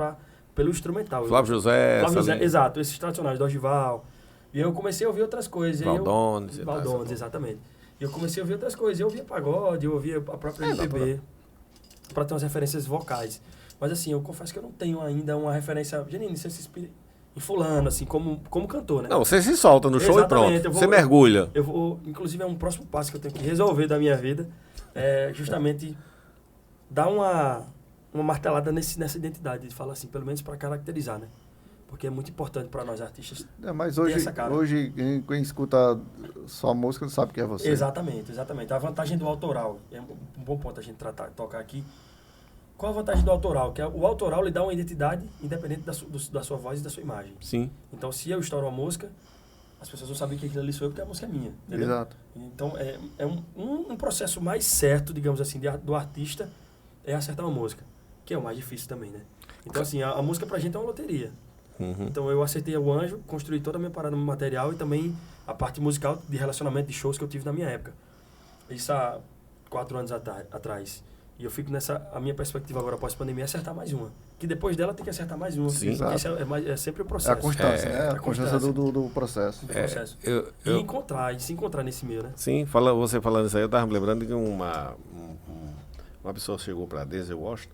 pelo instrumental. Flávio José, exato, esses tradicionais, Dorival. E eu comecei a ouvir outras coisas. Valdones. Valdones, exatamente. E eu comecei a ouvir outras coisas. Eu ouvia pagode, eu ouvia a própria MPB, para ter umas referências vocais. Mas, assim, eu confesso que eu não tenho ainda uma referência... Janine, você se inspira em fulano, assim, como cantor, né? Não, você se solta no show. Exatamente, e pronto. Você mergulha. Eu vou, inclusive, é um próximo passo que eu tenho que resolver da minha vida. É justamente dar uma martelada nessa identidade. De falar assim, pelo menos para caracterizar, né? Porque é muito importante para nós artistas. Mas hoje quem escuta só música não sabe quem é você. Exatamente. A vantagem do autoral, é um bom ponto a gente tocar aqui. Qual a vantagem do autoral? Que o autoral lhe dá uma identidade independente da sua voz e da sua imagem. Sim. Então, se eu estouro uma música, as pessoas vão saber que aquilo ali sou eu porque a música é minha. Entendeu? Exato. Então, é um processo mais certo, digamos assim, do artista é acertar uma música, que é o mais difícil também, né? Então, assim, a música pra gente é uma loteria. Então eu acertei o anjo, construí toda a minha parada no material e também a parte musical de relacionamento de shows que eu tive na minha época. Isso há 4 anos atrás. E eu fico a minha perspectiva agora após a pandemia é acertar mais uma. Que depois dela tem que acertar mais uma. Sim, esse é sempre o processo. É a constância, né? A constância do processo. E se encontrar nesse meio, né? Sim, você falando isso aí, eu estava me lembrando que uma pessoa chegou para Denzel Washington,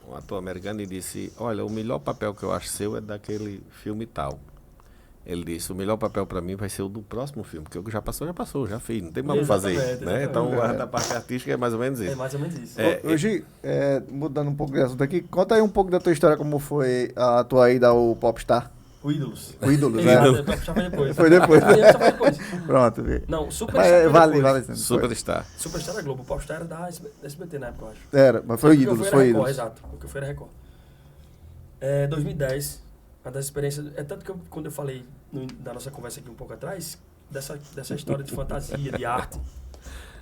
um ator americano, e disse, olha, o melhor papel que eu acho seu é daquele filme tal. Ele disse, o melhor papel para mim vai ser o do próximo filme, porque o que já passou, já fiz, não tem mais o que fazer. Né? Então, da parte artística é mais ou menos isso. É mais ou menos isso. Hoje, mudando um pouco de assunto aqui, conta aí um pouco da tua história, como foi a tua ida ao Popstar. O Ídolos. O Ídolos, né? Foi depois. Foi depois. Foi depois. Pronto. Não, Superstar vale. Superstar. Superstar da Globo. O Popstar era da SBT na época, eu acho. Era, mas foi o Ídolos. Foi Ídolos. Exato, porque eu fui na Record. 2010, uma das experiências... É tanto que quando eu falei da nossa conversa aqui um pouco atrás, dessa história de fantasia, de arte,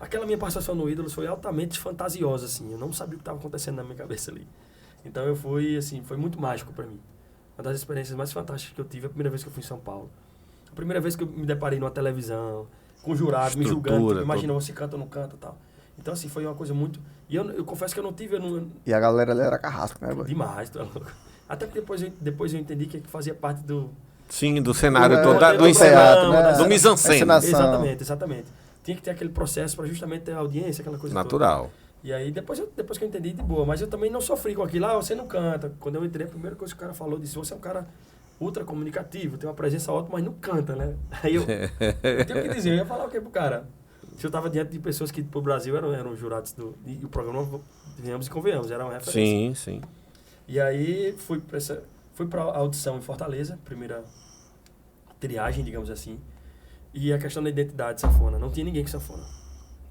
aquela minha participação no Ídolos foi altamente fantasiosa, assim. Eu não sabia o que estava acontecendo na minha cabeça ali. Então eu fui, assim, foi muito mágico para mim. Uma das experiências mais fantásticas que eu tive, a primeira vez que eu fui em São Paulo. A primeira vez que eu me deparei numa televisão, com jurado, me julgando, tipo, imagina, você canta ou não canta e tal. Então, assim, foi uma coisa muito... E eu confesso que eu não tive... E a galera ali era carrasco, né? Demais, tu é louco. Até que depois eu entendi que fazia parte do... Sim, do cenário todo, do encenato, né? Do mise-en-scène. Exatamente. Tinha que ter aquele processo para justamente ter audiência, aquela coisa natural. toda. E aí, depois que eu entendi, de boa. Mas eu também não sofri com aquilo. Você não canta. Quando eu entrei, a primeira coisa que o cara falou, disse, você é um cara ultra comunicativo, tem uma presença ótima, mas não canta, né? Aí eu tenho o que dizer, eu ia falar o quê pro cara? Se eu tava diante de pessoas que pro Brasil eram jurados e o programa, venhamos e convenhamos, era uma referência. Sim, sim. E aí fui pra audição em Fortaleza, primeira triagem, digamos assim. E a questão da identidade sanfona, não tinha ninguém com sanfona.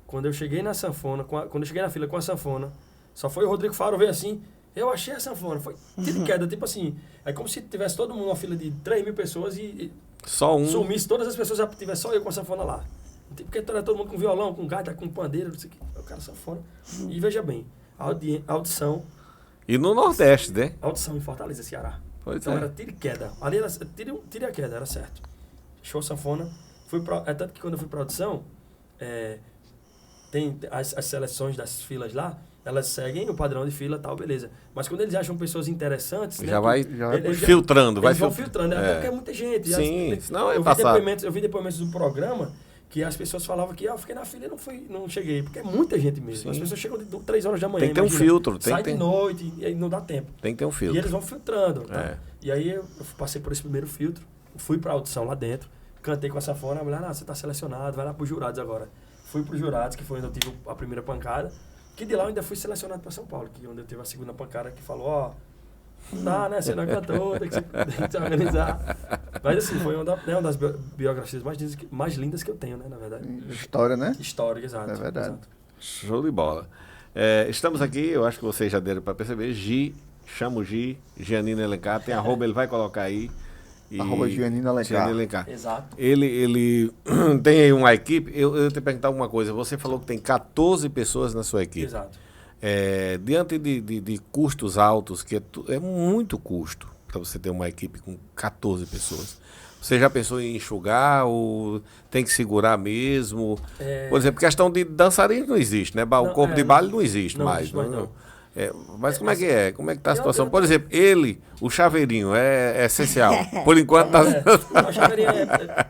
Quando eu cheguei na sanfona, quando eu cheguei na fila com a sanfona, só foi o Rodrigo Faro ver assim, eu achei a sanfona, foi tiro de queda, tipo assim, é como se tivesse todo mundo numa fila de 3 mil pessoas e só um. sumisse todas as pessoas, já tivesse só eu com a sanfona lá. Porque era todo mundo com violão, com gaita, com pandeiro, não sei o que, o cara sanfona. E veja bem, audição... E no Nordeste, né? Audição em Fortaleza, Ceará. Pois então é. era tiro e queda. Ali era tiro e queda, era certo. Show sanfona. Tanto que quando eu fui pra audição, tem as seleções das filas lá, elas seguem o padrão de fila e tal, beleza. Mas quando eles acham pessoas interessantes... Já né, vai eles filtrando. Eles vão filtrando, até porque é muita gente. Sim, senão é eu passar. vi depoimentos do programa que as pessoas falavam que eu fiquei na fila e não cheguei, porque é muita gente mesmo. Sim. As pessoas chegam de 3 horas da manhã. Tem que ter um filtro. Sai de noite e aí não dá tempo. Tem que ter um filtro. E eles vão filtrando. Tá? É. E aí eu passei por esse primeiro filtro, fui pra audição lá dentro, cantei com a sanfona, a mulher, você tá selecionado, vai lá pros jurados agora. Fui pros jurados, que foi onde eu tive a primeira pancada, que de lá eu ainda fui selecionado pra São Paulo, que onde eu tive a segunda pancada, que falou, não dá, né, você não é cantor, tem que se organizar. Mas assim, foi uma das biografias mais lindas que eu tenho, né, na verdade. História, né? Histórica, exato. É verdade. Exato. Show de bola. Estamos aqui, eu acho que vocês já deram para perceber, chama o Giannino Alencar, tem arroba, ele vai colocar aí. Arroba Giannino Alencar. Exato. Ele tem aí uma equipe, eu tenho que perguntar uma coisa, você falou que tem 14 pessoas na sua equipe. Exato. Diante de custos altos, que é muito custo para você ter uma equipe com 14 pessoas. Você já pensou em enxugar ou tem que segurar mesmo? Por exemplo, questão de dançarino não existe, né? O corpo de baile não existe mais. Não. Mas como é que é? Como é que tá a situação? Por exemplo, o chaveirinho é essencial. Por enquanto tá... O chaveirinho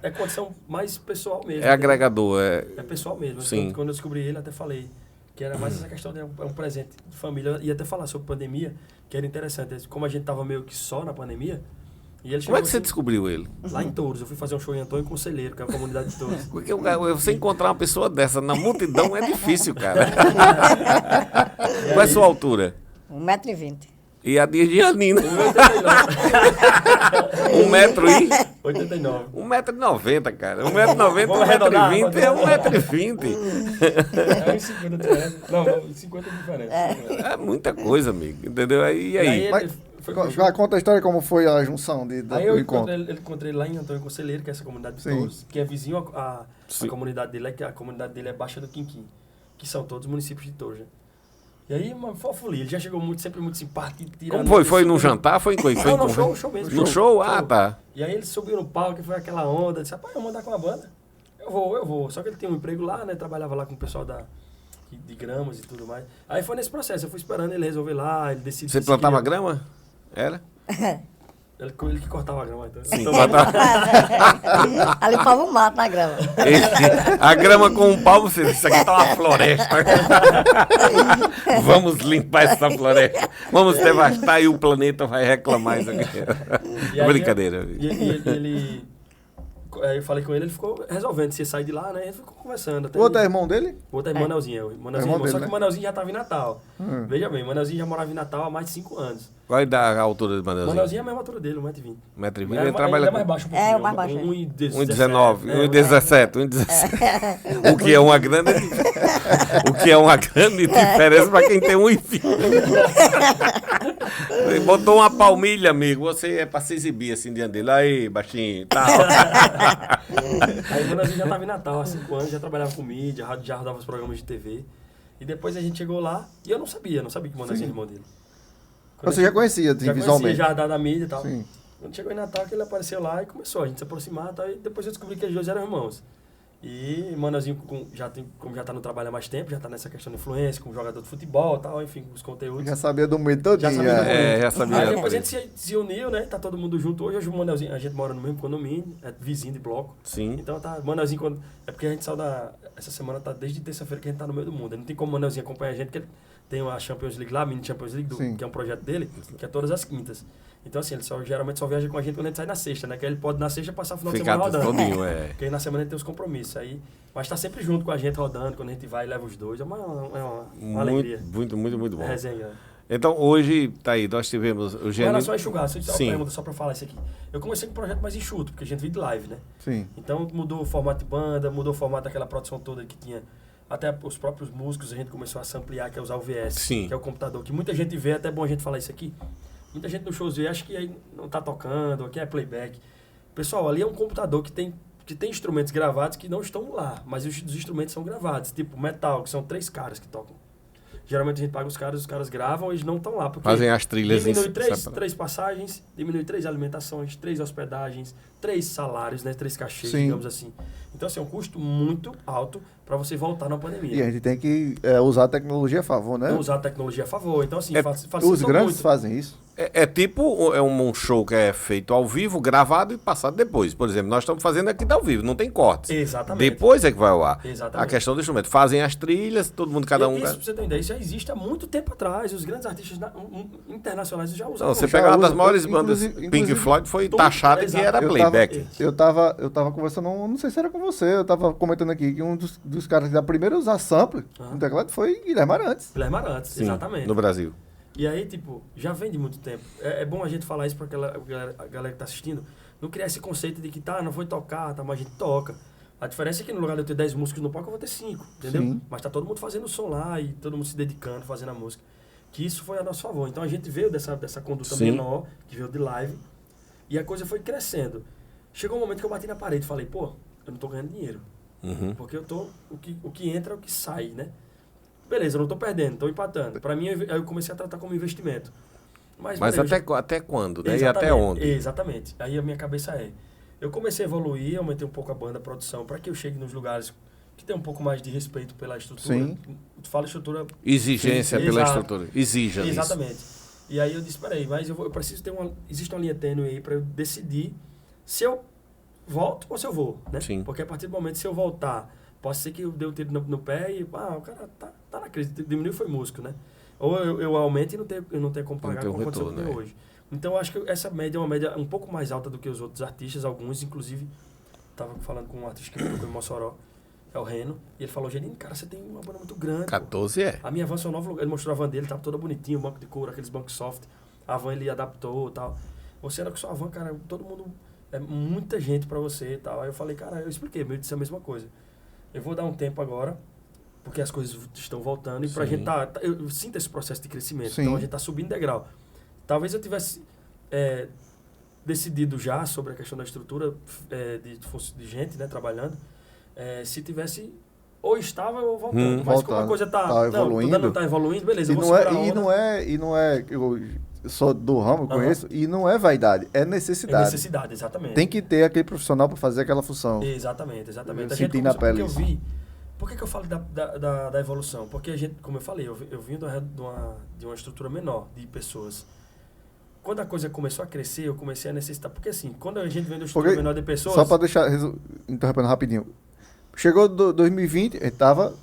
é condição mais pessoal mesmo. É agregador. É pessoal mesmo. Sim. Quando eu descobri ele, até falei que era mais essa questão de um presente de família. E até falar sobre pandemia, que era interessante. Como a gente tava meio que só na pandemia, e ele Como é que você assim, descobriu ele? lá em Touros. Eu fui fazer um show em Antônio Conselheiro, que é a comunidade de Touros. Porque você encontrar uma pessoa dessa na multidão é difícil, cara. Qual é a sua altura? 1,20 m. E a de Giannino. 1,89 m. 1,90 m, cara. 1,90 m, Vamos arredondar, 1,20 m é 1,20 m. É uns 50 de diferença. Não, 50 de diferença. É muita coisa, amigo. Entendeu? E aí? Mas, conta a história como foi a junção Aí eu do encontro. encontrei lá em Antônio Conselheiro, que é essa comunidade de Sim. Touros, que é vizinho a Sim. comunidade dele, que a comunidade dele é Baixa do Quinquim, que são todos municípios de Touros. Né? E aí, uma fofolia, ele já chegou sempre muito simpático. Como foi? Foi num jantar? Foi em coisa? Não, no show mesmo. No show? Ah, tá. E aí ele subiu no palco, que foi aquela onda, disse, rapaz, eu vou mandar com a banda. Eu vou. Só que ele tinha um emprego lá, né, trabalhava lá com o pessoal de gramas e tudo mais. Aí foi nesse processo, eu fui esperando ele resolver lá, ele decidiu. Você plantava grama? Era? Ele que cortava a grama, então. Sim, plantava. Ali limpava o mato na grama. A grama com um pau, você disse, isso aqui tá uma floresta. Vamos limpar essa floresta. Vamos devastar e o planeta vai reclamar isso aqui. Brincadeira. Aí eu falei com ele ficou resolvendo se ia sair de lá, né? Ele ficou conversando. O outro é irmão dele? O outro é Manelzinho. Só que o Manelzinho já estava em Natal. Veja bem, o Manelzinho já morava em Natal há mais de 5 anos. Qual a altura do O Manelzinho? Manelzinho é a mesma altura dele, 1,20 m. 1,20 m? Ele Ele trabalha é mais baixo um pouquinho. É, o mais baixo. 1,19, 1,17. O que é uma grande diferença para quem tem 1,20 m. Botou uma palmilha, amigo. Você é para se exibir assim diante dele. Aí, baixinho, tal. Aí o Manelzinho já estava em Natal há 5 anos, já trabalhava com mídia, já rodava os programas de TV. E depois a gente chegou lá e eu não sabia que o Manelzinho era irmão dele. Você já conhecia, assim, visualmente? Já da mídia e tal. Sim. Quando chegou em Natal, que ele apareceu lá e começou a gente se aproximar e tal, e depois eu descobri que eles dois eram irmãos. E Manelzinho, como já tá no trabalho há mais tempo, já tá nessa questão de influência, como jogador de futebol e tal, enfim, os conteúdos. Já sabia do meio todinho. Já sabia do meio. Já sabia. Aí depois a gente se uniu, né? Tá todo mundo junto. Hoje o Manelzinho, a gente mora no mesmo condomínio, é vizinho de bloco. Sim. Então tá, Manelzinho, é porque a gente saiu essa semana tá desde terça-feira que a gente tá no meio do mundo. Não tem como o Manelzinho acompanhar a gente, porque ele tem a Champions League lá, a Mini Champions League, que é um projeto dele, que é todas as quintas. Então, assim, ele geralmente só viaja com a gente quando a gente sai na sexta, né? Que aí ele pode na sexta passar o final de semana rodando. Todinho, Porque aí na semana ele tem os compromissos. Mas tá sempre junto com a gente rodando, quando a gente vai e leva os dois. É uma alegria. Muito bom. Resenha. Então, hoje, tá aí, nós tivemos o Com Geninho. relação a enxugar, só pra falar isso aqui. Eu comecei com um projeto mais enxuto, porque a gente vive de live, né? Sim. Então mudou o formato de banda, mudou o formato daquela produção toda que tinha. Até os próprios músicos a gente começou a samplear, que é usar o VS, Sim. que é o computador, que muita gente vê, até é bom a gente falar isso aqui. Muita gente nos shows vê, acha que aí não tá tocando, aqui é playback. Pessoal, ali é um computador que tem instrumentos gravados que não estão lá, mas os instrumentos são gravados, tipo metal, que são 3 caras que tocam. Geralmente a gente paga os caras gravam, eles não estão lá. Porque fazem as trilhas. Diminui 3 passagens, diminui 3 alimentações, 3 hospedagens, 3 salários, né? 3 cachês, Sim. digamos assim. Então, assim, é um custo muito alto para você voltar na pandemia. E a gente tem que usar a tecnologia a favor, né? Usar a tecnologia a favor. Então, assim, Os grandes muito. fazem isso. É tipo um show que é feito ao vivo, gravado e passado depois. Por exemplo, nós estamos fazendo aqui ao vivo, não tem cortes. Exatamente. Depois é que vai ao ar. Exatamente. A questão do instrumento. Fazem as trilhas, todo mundo, cada um... Isso, pra você ter uma ideia, isso já existe há muito tempo atrás. Os grandes artistas internacionais já usavam. Não, você Já pegar uma das usa, maiores bandas, inclusive- Pink Floyd, foi tudo, taxado que exato. era Eu playback. Eu tava conversando, não sei se era com você, eu tava comentando aqui que um dos caras da primeira a usar sample no teclado foi Guilherme Arantes. Guilherme Arantes, Sim, exatamente. no Brasil. E aí, tipo, já vem de muito tempo. É bom a gente falar isso pra a galera que tá assistindo. Não criar esse conceito de que, não foi tocar, mas a gente toca. A diferença é que no lugar de eu ter 10 músicos no palco, eu vou ter 5, entendeu? Sim. Mas tá todo mundo fazendo o som lá e todo mundo se dedicando, fazendo a música. Que isso foi a nosso favor. Então a gente veio dessa conduta Sim. menor, que veio de live, e a coisa foi crescendo. Chegou um momento que eu bati na parede e falei, pô, eu não tô ganhando dinheiro. Uhum. Porque o que entra é o que sai, né? Beleza, eu não tô perdendo, tô empatando. Pra mim, eu comecei a tratar como investimento. Mas beleza, até quando, né? E exatamente, até onde? Exatamente. Aí a minha cabeça eu comecei a evoluir, aumentei um pouco a banda, a produção, para que eu chegue nos lugares que tem um pouco mais de respeito pela estrutura. Sim. Tu fala estrutura... Exigência pela Exato. estrutura. Exija isso. Exatamente. E aí eu disse, peraí, mas eu preciso ter existe uma linha tênue aí para eu decidir se eu volto ou se eu vou, né? Sim. Porque a partir do momento, se eu voltar, pode ser que eu dê um tiro no pé e, o cara tá na crise, diminuiu foi músico, né? Ou eu aumento e não tenho como pagar como aconteceu comigo hoje. Então, eu acho que essa média é uma média um pouco mais alta do que os outros artistas, alguns, inclusive, estava falando com um artista que tocou em Mossoró, é o Reno, e ele falou, Geninho, cara, você tem uma banda muito grande. 14 é. A minha van é um novo lugar. Ele mostrou a van dele, tava toda bonitinha, um banco de couro, aqueles bancos soft. A van ele adaptou e tal. Você era com sua van, cara, todo mundo, muita gente pra você e tal. Aí eu falei, cara, eu expliquei, eu disse a mesma coisa. Eu vou dar um tempo agora, porque as coisas estão voltando, e pra Sim. gente eu sinto esse processo de crescimento. Sim. Então a gente tá subindo degrau. Talvez eu tivesse decidido já sobre a questão da estrutura de gente, né, trabalhando, se tivesse ou estava ou voltando. Mas como a coisa tá evoluindo, tá evoluindo, beleza, E eu vou não segurar a onda. eu sou do ramo, eu conheço, e não é vaidade, é necessidade. É necessidade, exatamente. Tem que ter aquele profissional para fazer aquela função. Exatamente. Eu A gente senti na pele porque eu isso. vi. Por que eu falo da evolução? Porque a gente, como eu falei, eu vim de uma estrutura menor de pessoas. Quando a coisa começou a crescer, eu comecei a necessitar. Porque assim, quando a gente vem de uma estrutura menor de pessoas. Só para deixar, interrompendo rapidinho. Chegou 2020, ele tava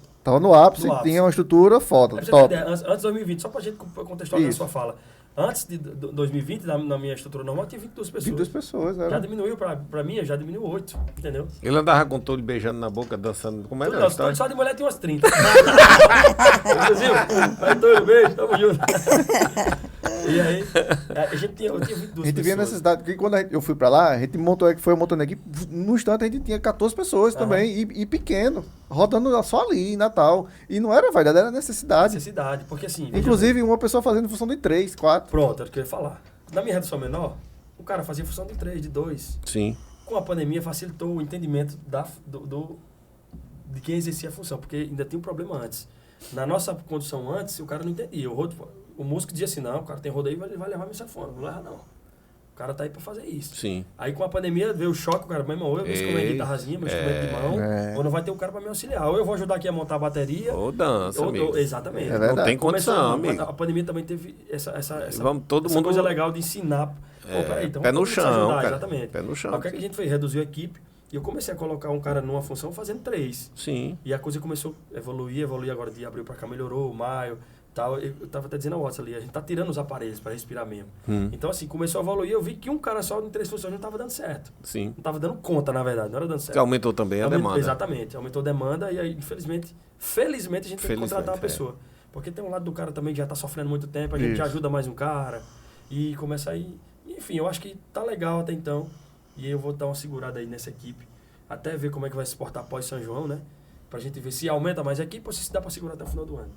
no ápice, tinha uma estrutura foda, Pra você ter top. ideia, antes de 2020, só pra gente contextualizar a Isso. sua fala. Antes de 2020, na minha estrutura normal, tinha 22 pessoas. 22 pessoas, Já era. diminuiu pra mim, já diminuiu 8, entendeu? Ele andava com todo beijando na boca, dançando. Como é que é a Tudo, história? só de mulher tinha umas 30. Inclusive, vai todo beijo, tamo junto. E aí, eu tinha 22 A gente via pessoas. necessidade, porque quando eu fui pra lá, a gente foi montando aqui, no instante a gente tinha 14 pessoas também, e pequeno, rodando só ali, em Natal. E não era vaidade, era necessidade. Necessidade, porque assim... veja Inclusive, uma pessoa fazendo função de 3, 4. Pronto, era o que eu ia falar. Na minha redução menor, o cara fazia função de 3, de 2. Sim. Com a pandemia, facilitou o entendimento de quem exercia a função, porque ainda tinha um problema antes. Na nossa condução antes, o cara não entendia. O músico dizia assim, não, o cara tem rodeio, ele vai levar minha sanfona. Não leva, não. O cara tá aí pra fazer isso. Sim. Aí com a pandemia veio o choque, o cara, meu irmão, ou eu vou escolher Ei, guitarrazinha, meu instrumento de mão, ou não vai ter um cara pra me auxiliar. Ou eu vou ajudar aqui a montar a bateria. Ou dança, amigo. Exatamente. É verdade. Não tem condição, Começou, amigo. a pandemia também teve essa Vamos, todo essa mundo... coisa legal de ensinar. Pô, peraí, então pé no vamos se chão, ajudar, cara. exatamente. Pé no chão. Aí o que é que a gente fez? Reduziu a equipe e eu comecei a colocar um cara numa função fazendo 3. Sim. E a coisa começou a evoluir agora de abril pra cá melhorou, maio, tal. Eu tava até dizendo a Watson ali, a gente tá tirando os aparelhos pra respirar mesmo. Então assim, começou a evoluir, eu vi que um cara só em 3 funções não tava dando certo. Sim. Não tava dando conta, na verdade, não era dando certo. Que aumentou também a demanda. Exatamente, aumentou a demanda e aí, felizmente a gente tem que contratar uma Felizmente, pessoa. Porque tem um lado do cara também que já tá sofrendo muito tempo, a gente Isso. ajuda mais um cara e começa aí. Enfim, eu acho que tá legal até então. E eu vou dar uma segurada aí nessa equipe. Até ver como é que vai se portar após São João, né? Pra gente ver se aumenta mais a equipe ou se dá pra segurar até o final do ano.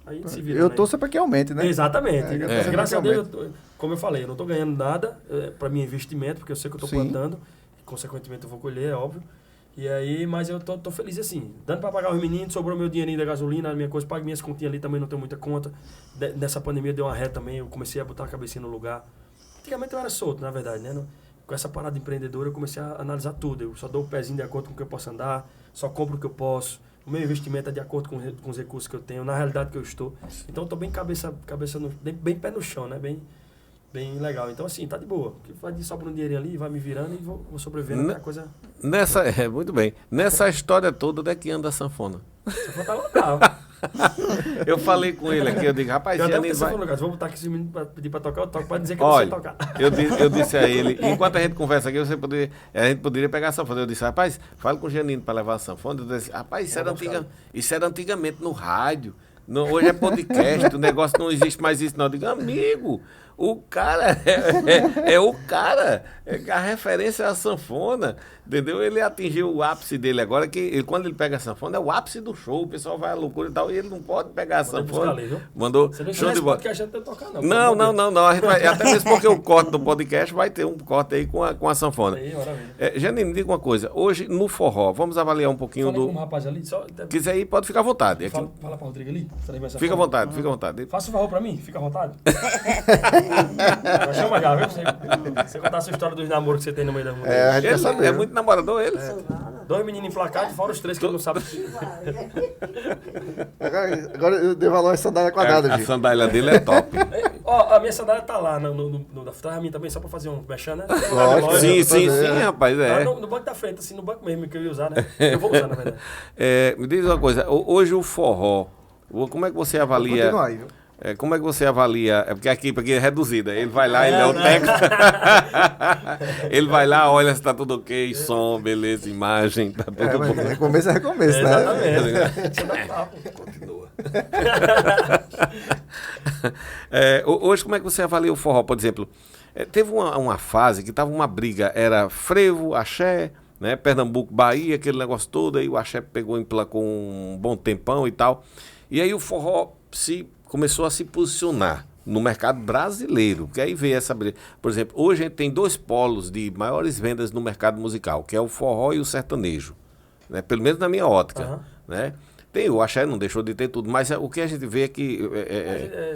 Aí a gente se vira. Eu né? torço pra que aumente, né? Exatamente. É. Graças a Deus, Realmente. como eu falei, eu não tô ganhando nada. Pra mim é investimento, porque eu sei que eu tô Sim. plantando. E, consequentemente eu vou colher, é óbvio. E aí, mas eu tô feliz assim. Dando pra pagar os meninos, sobrou meu dinheirinho da gasolina, a minha coisa, pago minhas continhas ali, também não tenho muita conta. Nessa pandemia deu uma ré também, eu comecei a botar a cabecinha no lugar. Antigamente eu era solto, na verdade, né? Com essa parada empreendedora eu comecei a analisar tudo. Eu só dou o pezinho de acordo com o que eu posso andar, só compro o que eu posso. O meu investimento é de acordo com os recursos que eu tenho, na realidade que eu estou. Então eu tô bem bem pé no chão, né? Bem legal. Então assim, tá de boa. Porque vai sobrar um dinheirinho ali, vai me virando e vou sobrevivendo até a coisa... Muito bem. Nessa história toda, onde é que anda a sanfona? Só falta local. Eu falei com ele aqui, eu digo, rapaz, Eu até Gianni pensei, vai... falando, vou botar aqui esse menino pra pedir pra tocar, eu toco pra dizer que eu não sei Olha, tocar. eu disse a ele, enquanto a gente conversa aqui, a gente poderia pegar a sanfona. Eu disse, rapaz, fala com o Giannino para levar a sanfona. Eu disse, rapaz, isso era antigamente no rádio. Hoje é podcast, o negócio não existe mais isso não. Eu digo, amigo, o cara é o cara. A referência é a sanfona, entendeu? Ele atingiu o ápice dele agora, quando ele pega a sanfona, é o ápice do show. O pessoal vai à loucura e tal, e ele não pode pegar a sanfona. Ali, viu? Mandou Você não show de esse bola. podcast até tocar, não. Não. A gente vai, até mesmo porque o corte do podcast vai ter um corte aí com a sanfona. Aí, maravilha. Janine, diga uma coisa. Hoje, no forró, vamos avaliar um pouquinho Falei do... com um rapaz ali, só... Quiser ir, pode ficar à vontade. Fala pra Rodrigo ali. Fica à vontade, fica à vontade. Faça um favor pra mim, fica à vontade. Vai chamar já, viu? Você contar a sua história dos namoros que você tem no meio da rua. É, a gente quer saber. É muito namorador ele. 2 meninos emplacados, fora os 3 que ele não sabe. Agora eu dei valor à sandália quadrada, A gente. sandália dele é top. Ó, a minha sandália tá lá da trás, a minha também, só pra fazer um mexão, né? Lógico. Sim, fazer. rapaz. Tá É. no banco da frente, assim, no banco mesmo que eu ia usar, né? Eu vou usar, na verdade. Me diz uma coisa. Hoje o forró, como é que você avalia... Continua aí, viu? Como é que você avalia? Porque a equipe aqui é reduzida. Ele vai lá, ele é o técnico. Ele vai lá, olha se tá tudo ok, som, beleza, imagem, tá tudo bom. Mas recomeço é recomeço, né? Exatamente. Você dá papo. Continua. Hoje, como é que você avalia o forró, por exemplo? Teve uma fase que tava uma briga, era frevo, axé, né? Pernambuco, Bahia, aquele negócio todo, aí o axé emplacou um bom tempão e tal. E aí o forró começou a se posicionar no mercado brasileiro, porque aí veio essa briga. Por exemplo, hoje a gente tem 2 polos de maiores vendas no mercado musical, que é o forró e o sertanejo, né? Pelo menos na minha ótica, né? Tem o axé, não deixou de ter tudo, mas o que a gente vê é que...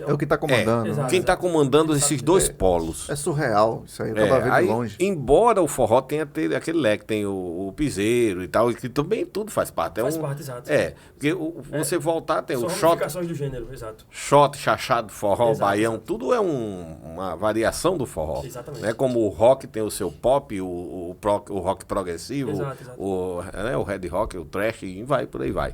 É o que está comandando. exato. Quem está comandando esses 2 polos. É surreal isso aí, eu tava vendo Aí, longe. embora o forró tenha aquele leque, tem o piseiro e tal, que também tudo faz parte. Faz parte, exato. Porque você voltar, tem São o shot, ramificações do gênero, exato. chachado, forró, Exato, baião, exato. tudo é uma variação do forró. Exatamente. Né? Como o rock tem o seu pop, o rock progressivo, Exato. o red rock, o trash, e por aí vai.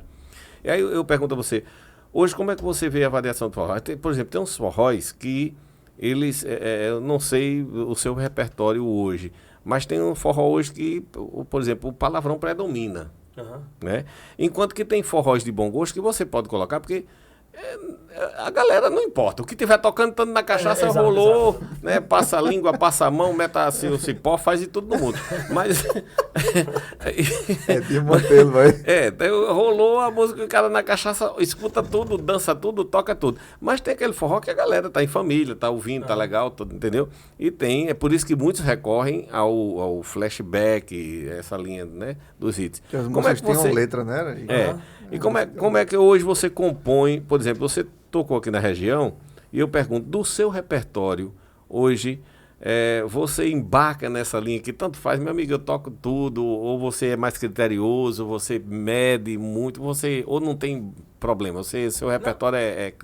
E aí eu pergunto a você, hoje como é que você vê a variação do forró? Por exemplo, tem uns forróis que eles, eu não sei o seu repertório hoje, mas tem um forró hoje que, por exemplo, o palavrão predomina, né? Enquanto que tem forróis de bom gosto que você pode colocar, porque a galera não importa. O que tiver tocando, tanto na cachaça, exato, rolou, né? Passa a língua, passa a mão, mete assim, o cipó, faz de tudo no mundo. Mas... De modelo, vai. rolou a música, o cara na cachaça escuta tudo, dança tudo, toca tudo. Mas tem aquele forró que a galera tá em família, tá ouvindo, tá legal, tudo, entendeu? E é por isso que muitos recorrem ao flashback, essa linha, né, dos hits. Que as Como é músicas que têm você... uma letra, né? E como é que hoje você compõe, por exemplo, você tocou aqui na região, e eu pergunto, do seu repertório, hoje, você embarca nessa linha que tanto faz, meu amigo, eu toco tudo, ou você é mais criterioso, você mede muito, ou não tem problema, seu repertório é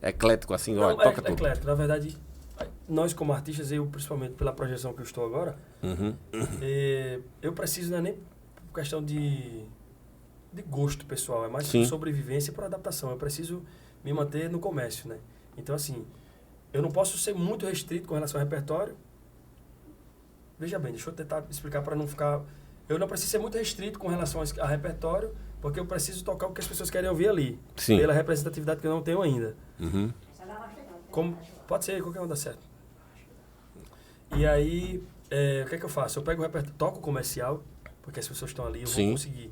eclético assim, Não, olha, toca tudo. eclético. Na verdade, nós como artistas, eu principalmente pela projeção que eu estou agora, eu preciso, não é nem por questão de gosto pessoal, é mais por sobrevivência e por adaptação. Eu preciso me manter no comércio, né? Então, assim, eu não posso ser muito restrito com relação ao repertório. Veja bem, deixa eu tentar explicar para não ficar... Eu não preciso ser muito restrito com relação a repertório, porque eu preciso tocar o que as pessoas querem ouvir ali. Sim. Pela representatividade que eu não tenho ainda. Pode ser, qualquer um dá certo. E aí, o que é que eu faço? Eu pego o repertório, toco comercial, porque as pessoas estão ali, eu vou conseguir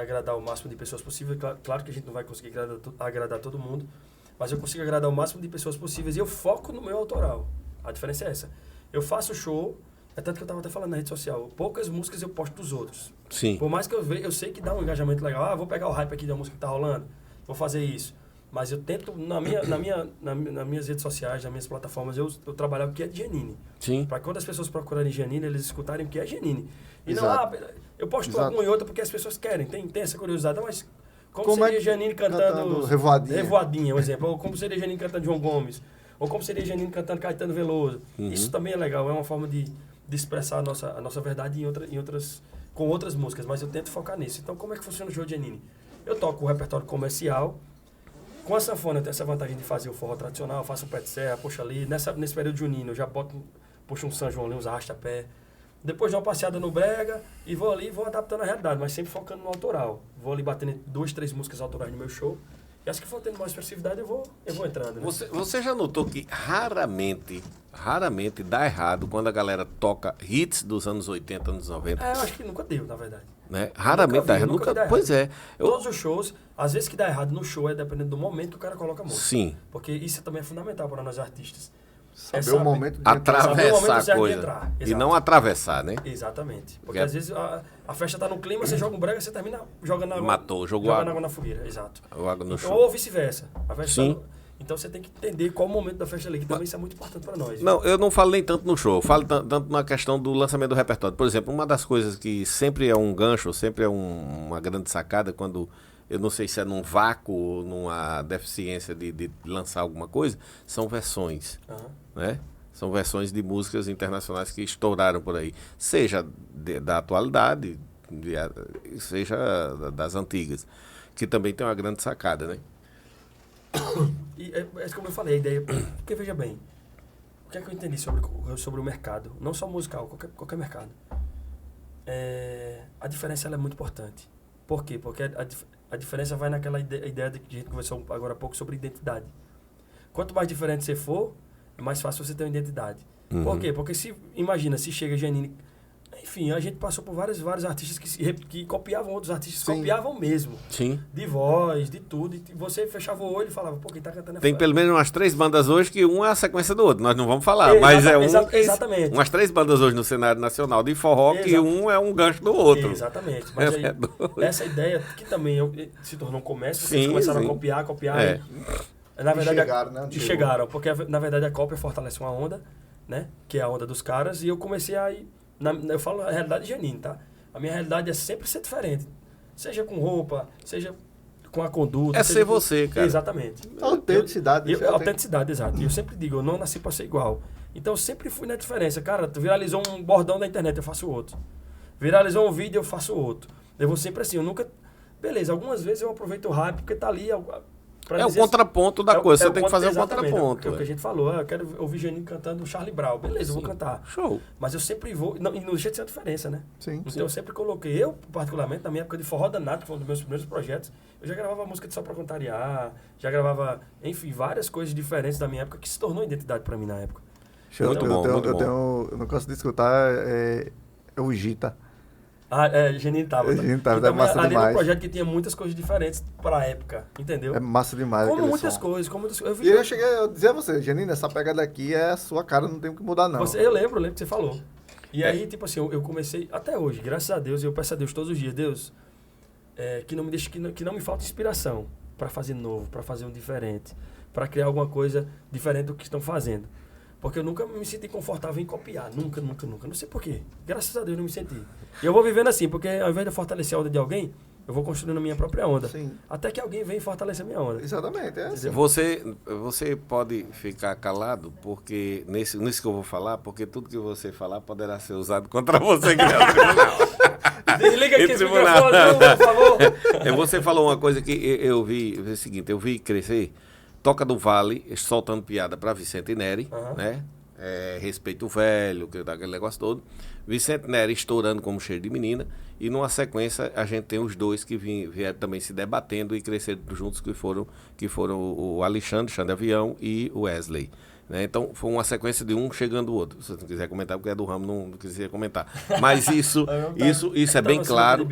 agradar o máximo de pessoas possível. Claro que a gente não vai conseguir agradar todo mundo, mas eu consigo agradar o máximo de pessoas possíveis e eu foco no meu autoral. A diferença é essa. Eu faço show, é tanto que eu estava até falando na rede social, poucas músicas eu posto dos outros. Sim. Por mais que eu sei que dá um engajamento legal, vou pegar o hype aqui da música que tá rolando, vou fazer isso. Mas eu tento, nas minhas redes sociais, nas minhas plataformas, eu trabalhar o que é de Giannini. Sim. Para quando as pessoas procurarem Giannini, eles escutarem o que é Giannini. E Exato. não, eu posto algum e outro porque as pessoas querem, tem essa curiosidade. Mas como Como seria é Giannini cantando Revoadinha, um exemplo. Ou como seria Giannini cantando João Gomes. Ou como seria Giannini cantando Caetano Veloso. Isso também é legal, é uma forma de expressar a nossa verdade com outras músicas. Mas eu tento focar nisso. Então, como é que funciona o show de Giannini? Eu toco o repertório comercial. Com a sanfona eu tenho essa vantagem de fazer o forró tradicional, eu faço um pé de serra, puxo ali. Nesse período junino eu já puxo um São João ali, uns arrasta-pé. Depois dou uma passeada no brega e vou ali e vou adaptando a realidade, mas sempre focando no autoral. Vou ali batendo 2, 3 músicas autorais no meu show. E acho que for tendo mais expressividade eu vou entrando. Né? Você já notou que raramente dá errado quando a galera toca hits dos anos 80, anos 90? Eu acho que nunca deu, na verdade. Né? Raramente dá errado. Pois é. Todos os shows, às vezes que dá errado no show é dependendo do momento que o cara coloca a música. Sim. Porque isso também é fundamental para nós artistas. Saber o momento de atravessar a coisa. Entrar. E não atravessar, né? Exatamente. Porque às vezes a festa tá no clima, você joga um brega, você termina jogando água. Jogou água na fogueira, exato. Água no show. Ou vice-versa. Sim. Então você tem que entender qual o momento da festa ali, que também isso é muito importante para nós. Não, eu não falo nem tanto no show, eu falo tanto na questão do lançamento do repertório. Por exemplo, uma das coisas que sempre é um gancho, sempre é uma grande sacada, quando eu não sei se é num vácuo ou numa deficiência de lançar alguma coisa, são versões, né? São versões de músicas internacionais que estouraram por aí, seja da atualidade, seja das antigas, que também tem uma grande sacada, né? E é como eu falei, a ideia... Porque veja bem, o que é que eu entendi sobre o mercado? Não só musical, qualquer mercado. A diferença ela é muito importante. Por quê? Porque a diferença vai naquela ideia de que a gente conversou agora há pouco sobre identidade. Quanto mais diferente você for, é mais fácil você ter uma identidade. Por quê? Porque imagina, se chega Giannini... Enfim, a gente passou por vários artistas que copiavam outros artistas, copiavam mesmo. Sim. De voz, de tudo. E você fechava o olho e falava, pô, quem tá cantando é Tem pelo menos umas 3 bandas hoje que uma é a sequência do outro. Nós não vamos falar, mas exatamente. Umas 3 bandas hoje no cenário nacional de forró que um é um gancho do outro. Exatamente. Mas aí, essa ideia que também se tornou um comércio, vocês começaram a copiar. Na verdade, chegaram, porque na verdade a cópia fortalece uma onda, né? Que é a onda dos caras, e eu comecei a ir... eu falo a realidade de Giannini, tá? A minha realidade é sempre ser diferente. Seja com roupa, seja com a conduta. É ser você, cara. Exatamente. Autenticidade. Autenticidade, exato. E eu sempre digo, eu não nasci pra ser igual. Então eu sempre fui na diferença. Cara, viralizou um bordão da internet, eu faço outro. Viralizou um vídeo, eu faço outro. Eu vou sempre assim, eu nunca... Beleza, algumas vezes eu aproveito o hype, porque tá ali... É o contraponto da coisa, você tem que fazer o contraponto. É o que a gente falou, eu quero ouvir Giannini cantando Charlie Brown. Beleza, eu vou cantar. Show. Mas eu sempre vou... e não deixa de ser a diferença, né? Sim. Então eu sempre coloquei... Eu, particularmente, na minha época de Forró Danado, que foi um dos meus primeiros projetos, eu já gravava música de Só Pra Contrariar, já gravava, enfim, várias coisas diferentes da minha época, que se tornou identidade pra mim na época. Muito bom. Eu não gosto de escutar o Gita. Giannini tava. É massa ali demais. era um projeto que tinha muitas coisas diferentes pra época, entendeu? É massa demais. Como muitas coisas. E eu cheguei a dizer a você, Giannini, essa pegada aqui é a sua cara, não tem o que mudar, não. Eu lembro que você falou. E aí, tipo assim, eu comecei, até hoje, graças a Deus, eu peço a Deus todos os dias, Deus, que não me deixe, que não me falte inspiração pra fazer novo, pra fazer um diferente, pra criar alguma coisa diferente do que estão fazendo. Porque eu nunca me senti confortável em copiar. Nunca. Não sei por quê. Graças a Deus não me senti. E eu vou vivendo assim, porque ao invés de eu fortalecer a onda de alguém, eu vou construindo a minha própria onda. Sim. Até que alguém venha e fortaleça a minha onda. Exatamente, é assim. Você pode ficar calado, porque nisso que eu vou falar, porque tudo que você falar poderá ser usado contra você. Desliga aqui esse tribunal. microfone, por favor. Você falou uma coisa que eu vi, é o seguinte, eu vi crescer Toca do Vale soltando piada para Vicente Neri, né? Respeito o velho, aquele negócio todo. Vicente Neri estourando como cheiro de menina. E numa sequência a gente tem os dois que vieram também se debatendo e crescendo juntos, que foram o Alexandre Avião e o Wesley. Né? Então foi uma sequência de um chegando o outro. Se você não quiser comentar, porque é do ramo, não quiser comentar. Mas isso é bem claro.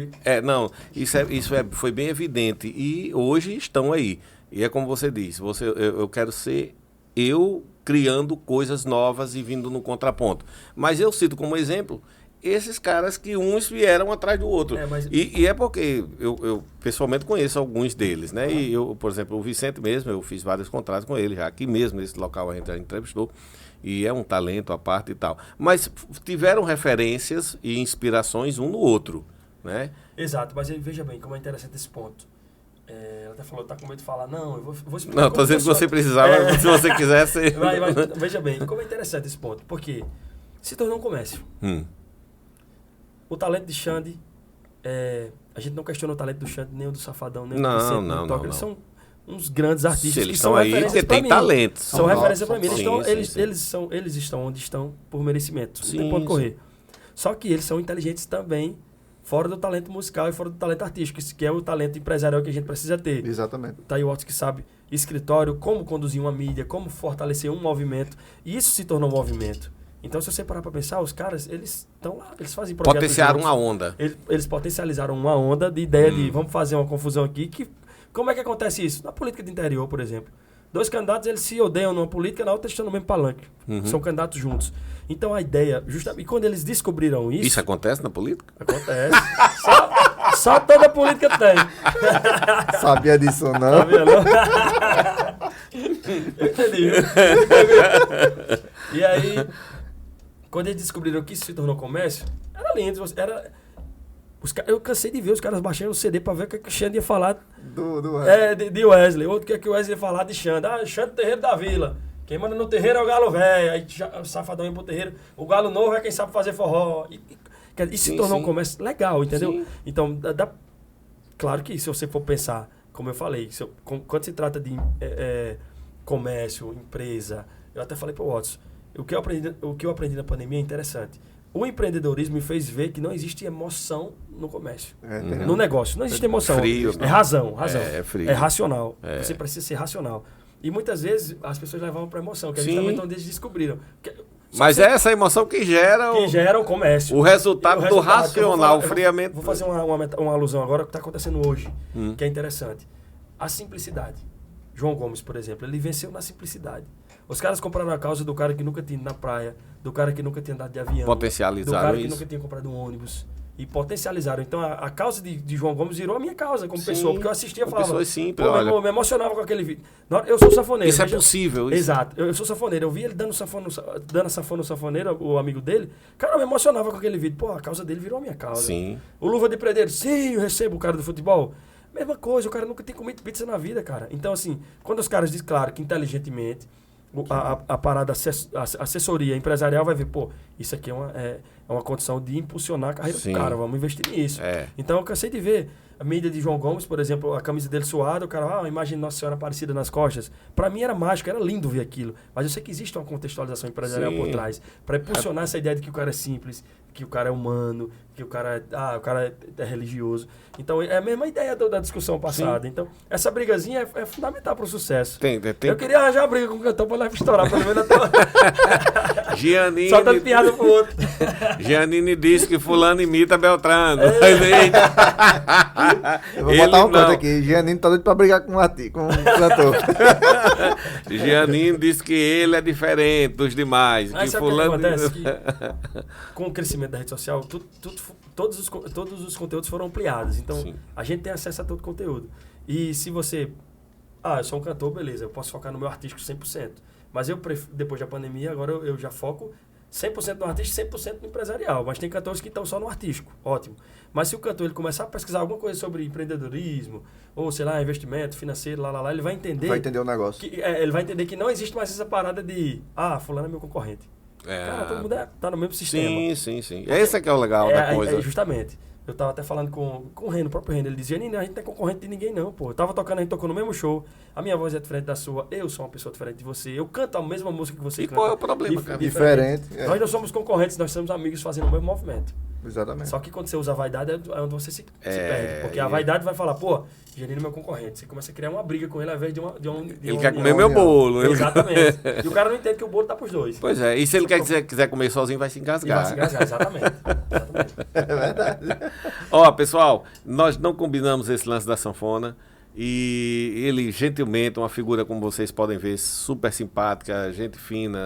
Foi bem evidente. E hoje estão aí. E é como você disse, eu quero ser eu criando coisas novas e vindo no contraponto. Mas eu cito como exemplo esses caras que uns vieram atrás do outro. E é porque eu pessoalmente conheço alguns deles, né? E eu, por exemplo, o Vicente mesmo, eu fiz vários contratos com ele já. Aqui mesmo, nesse local a gente já entrevistou. E é um talento à parte e tal. Mas tiveram referências e inspirações um no outro, né? Exato, mas veja bem como é interessante esse ponto. Ela até falou, tá com medo de falar, não, eu vou explicar. Não, estou dizendo que você precisava, se você quisesse. Veja bem, como é interessante esse ponto, porque se tornou um comércio. O talento de Xande, a gente não questiona o talento do Xande, nem o do Safadão, nem o do Vicente, nem o Toca. Eles são uns grandes artistas que são referências para mim. Talentos. São referências para mim. Eles estão onde estão por merecimento. Não tem ponto correr. Só que eles são inteligentes também, fora do talento musical e fora do talento artístico, que é o talento empresarial que a gente precisa ter. Exatamente. Tá aí o Watts que sabe escritório, como conduzir uma mídia, como fortalecer um movimento. E isso se tornou um movimento. Então, se você parar para pensar, os caras, eles estão lá, eles fazem projetos. Potenciaram uma onda. Eles potencializaram uma onda de ideia de vamos fazer uma confusão aqui. Como é que acontece isso? Na política de interior, por exemplo. Dois candidatos, eles se odeiam numa política, na outra estão no mesmo palanque. São candidatos juntos. Então, a ideia, justamente, e quando eles descobriram isso... Isso acontece na política? Acontece. Só toda política tem. Sabia disso, não? Sabia, não? Entendi. E aí, quando eles descobriram que isso se tornou comércio, era lindo. Eu cansei de ver os caras baixando o CD pra ver o que o Xande ia falar de Wesley. Outro que o Wesley ia falar de Xande. Xande Terreiro da Vila. Quem manda no terreiro é o Galo Velho. Aí o Safadão ia pro terreiro. O Galo Novo é quem sabe fazer forró. Isso se tornou um comércio legal, entendeu? Sim. Então, claro que se você for pensar, como eu falei, quando se trata de comércio, empresa, eu até falei pro Watts, o que eu aprendi na pandemia é interessante. O empreendedorismo me fez ver que não existe emoção no comércio. No negócio. Não existe emoção. Frio, é razão. É frio. É racional. Você precisa ser racional. E muitas vezes as pessoas levavam para emoção, que é justamente onde eles descobriram. Mas é essa emoção que gera o comércio. O resultado do racional, friamente. Vou fazer uma alusão agora que está acontecendo hoje, que é interessante. A simplicidade. João Gomes, por exemplo, ele venceu na simplicidade. Os caras compraram a causa do cara que nunca tinha ido na praia, do cara que nunca tinha andado de avião, potencializaram do cara que isso. nunca tinha comprado um ônibus. E potencializaram. Então, a causa de João Gomes virou a minha causa como pessoa. Porque eu assistia e falava... Pessoa simples, olha. Eu me emocionava com aquele vídeo. Eu sou sanfoneiro. Isso é possível. Isso. Exato. Eu sou sanfoneiro. Eu vi ele dando a sanfona no sanfoneiro, o amigo dele. Cara, eu me emocionava com aquele vídeo. Pô, a causa dele virou a minha causa. Sim. O Luva de Predeiro. Sim, eu recebo o cara do futebol. Mesma coisa. O cara nunca tem comido pizza na vida, cara. Então, assim, quando os caras dizem, claro, que inteligentemente... A parada, a assessoria empresarial vai ver, pô, isso aqui é uma condição de impulsionar a carreira do cara, vamos investir nisso. Então eu cansei de ver a mídia de João Gomes, por exemplo, a camisa dele suada, o cara, imagem Nossa Senhora Aparecida nas costas. Pra mim era mágico, era lindo ver aquilo. Mas eu sei que existe uma contextualização empresarial por trás, pra impulsionar essa ideia de que o cara é simples, que o cara é humano, que o cara é religioso. Então, é a mesma ideia da discussão passada. Então, essa brigazinha é fundamental para o sucesso. Eu queria arranjar uma briga com o cantor para levar estourar, pelo menos até Giannini... Só dando piada pro outro. Giannini disse que fulano imita Beltrano. Eu vou botar um ponto aqui. Giannini tá doido para brigar com o cantor. Giannini disse que ele é diferente dos demais. Mas que sabe fulano... o que acontece? Que, com o crescimento da rede social, todos os conteúdos foram ampliados. Então, a gente tem acesso a todo o conteúdo. E se você... eu sou um cantor, beleza. Eu posso focar no meu artístico 100%. Mas depois da pandemia, agora eu já foco 100% no artista, 100% no empresarial. Mas tem cantores que estão só no artístico, ótimo. Mas se o cantor ele começar a pesquisar alguma coisa sobre empreendedorismo, ou sei lá, investimento financeiro, ele vai entender... Vai entender o negócio. Ele vai entender que não existe mais essa parada de, fulano é meu concorrente. Cara, todo mundo tá no mesmo sistema. Sim. Esse é que é o legal da coisa. Justamente. Eu tava até falando com o Reno, o próprio Reno. Ele dizia, a gente não é concorrente de ninguém não, pô. Eu tava tocando, a gente tocou no mesmo show. A minha voz é diferente da sua. Eu sou uma pessoa diferente de você. Eu canto a mesma música que você e canta. E qual é o problema, cara? Diferente. Nós não somos concorrentes, nós somos amigos fazendo o mesmo movimento. Exatamente. Só que quando você usa a vaidade, é onde você se perde. Porque a vaidade vai falar, pô, Janine é meu concorrente. Você começa a criar uma briga com ele ao invés de ele quer comer meu bolo. Exatamente. E o cara não entende que o bolo tá pros dois. Pois é. E se ele quiser comer sozinho, vai se engasgar. Vai se engasgar, exatamente. É verdade. Ó, pessoal, nós não combinamos esse lance da sanfona. E ele, gentilmente, uma figura, como vocês podem ver, super simpática, gente fina,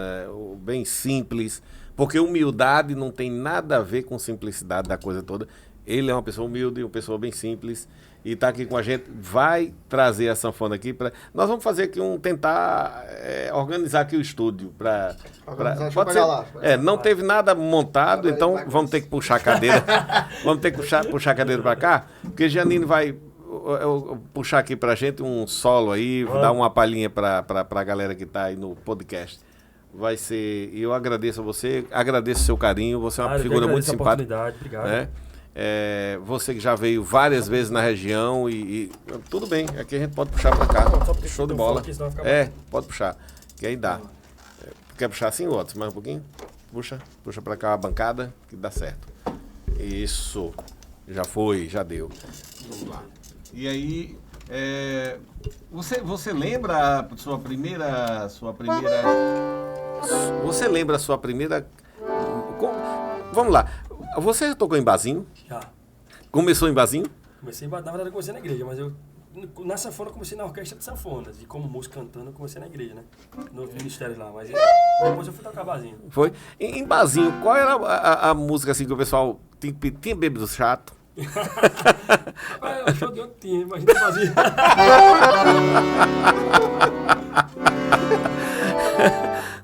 bem simples. Porque humildade não tem nada a ver com simplicidade da coisa toda. Ele é uma pessoa humilde, uma pessoa bem simples. E está aqui com a gente. Vai trazer a sanfona aqui. Nós vamos fazer aqui tentar organizar aqui o estúdio. Pode ser. Lá. Não teve nada montado, então vamos ter que puxar a cadeira. Vamos ter que puxar a cadeira para cá. Porque Janine vai puxar aqui para a gente um solo aí. Dar uma palhinha para a galera que está aí no podcast. Vai ser... Eu agradeço a você, agradeço o seu carinho, você é uma figura muito simpática. Obrigado. Né? Você que já veio várias vezes na região e tudo bem, aqui a gente pode puxar para cá. Show de bola. Pode puxar, que aí dá. Quer puxar assim, Watson? Mais um pouquinho? Puxa para cá a bancada, que dá certo. Isso, já foi, já deu. Vamos lá. E aí... Você lembra a sua primeira... Você lembra a sua primeira... Vamos lá. Você tocou em barzinho? Já. Começou em barzinho? Na verdade eu comecei na igreja, mas na sanfona eu comecei na orquestra de sanfonas. E como músico cantando, eu comecei na igreja, né? Nos ministérios lá. Mas depois eu fui tocar barzinho. Foi? Em barzinho, qual era a música assim que o pessoal... Tinha bêbado chato? O show de ontem tinha, imagina barzinho.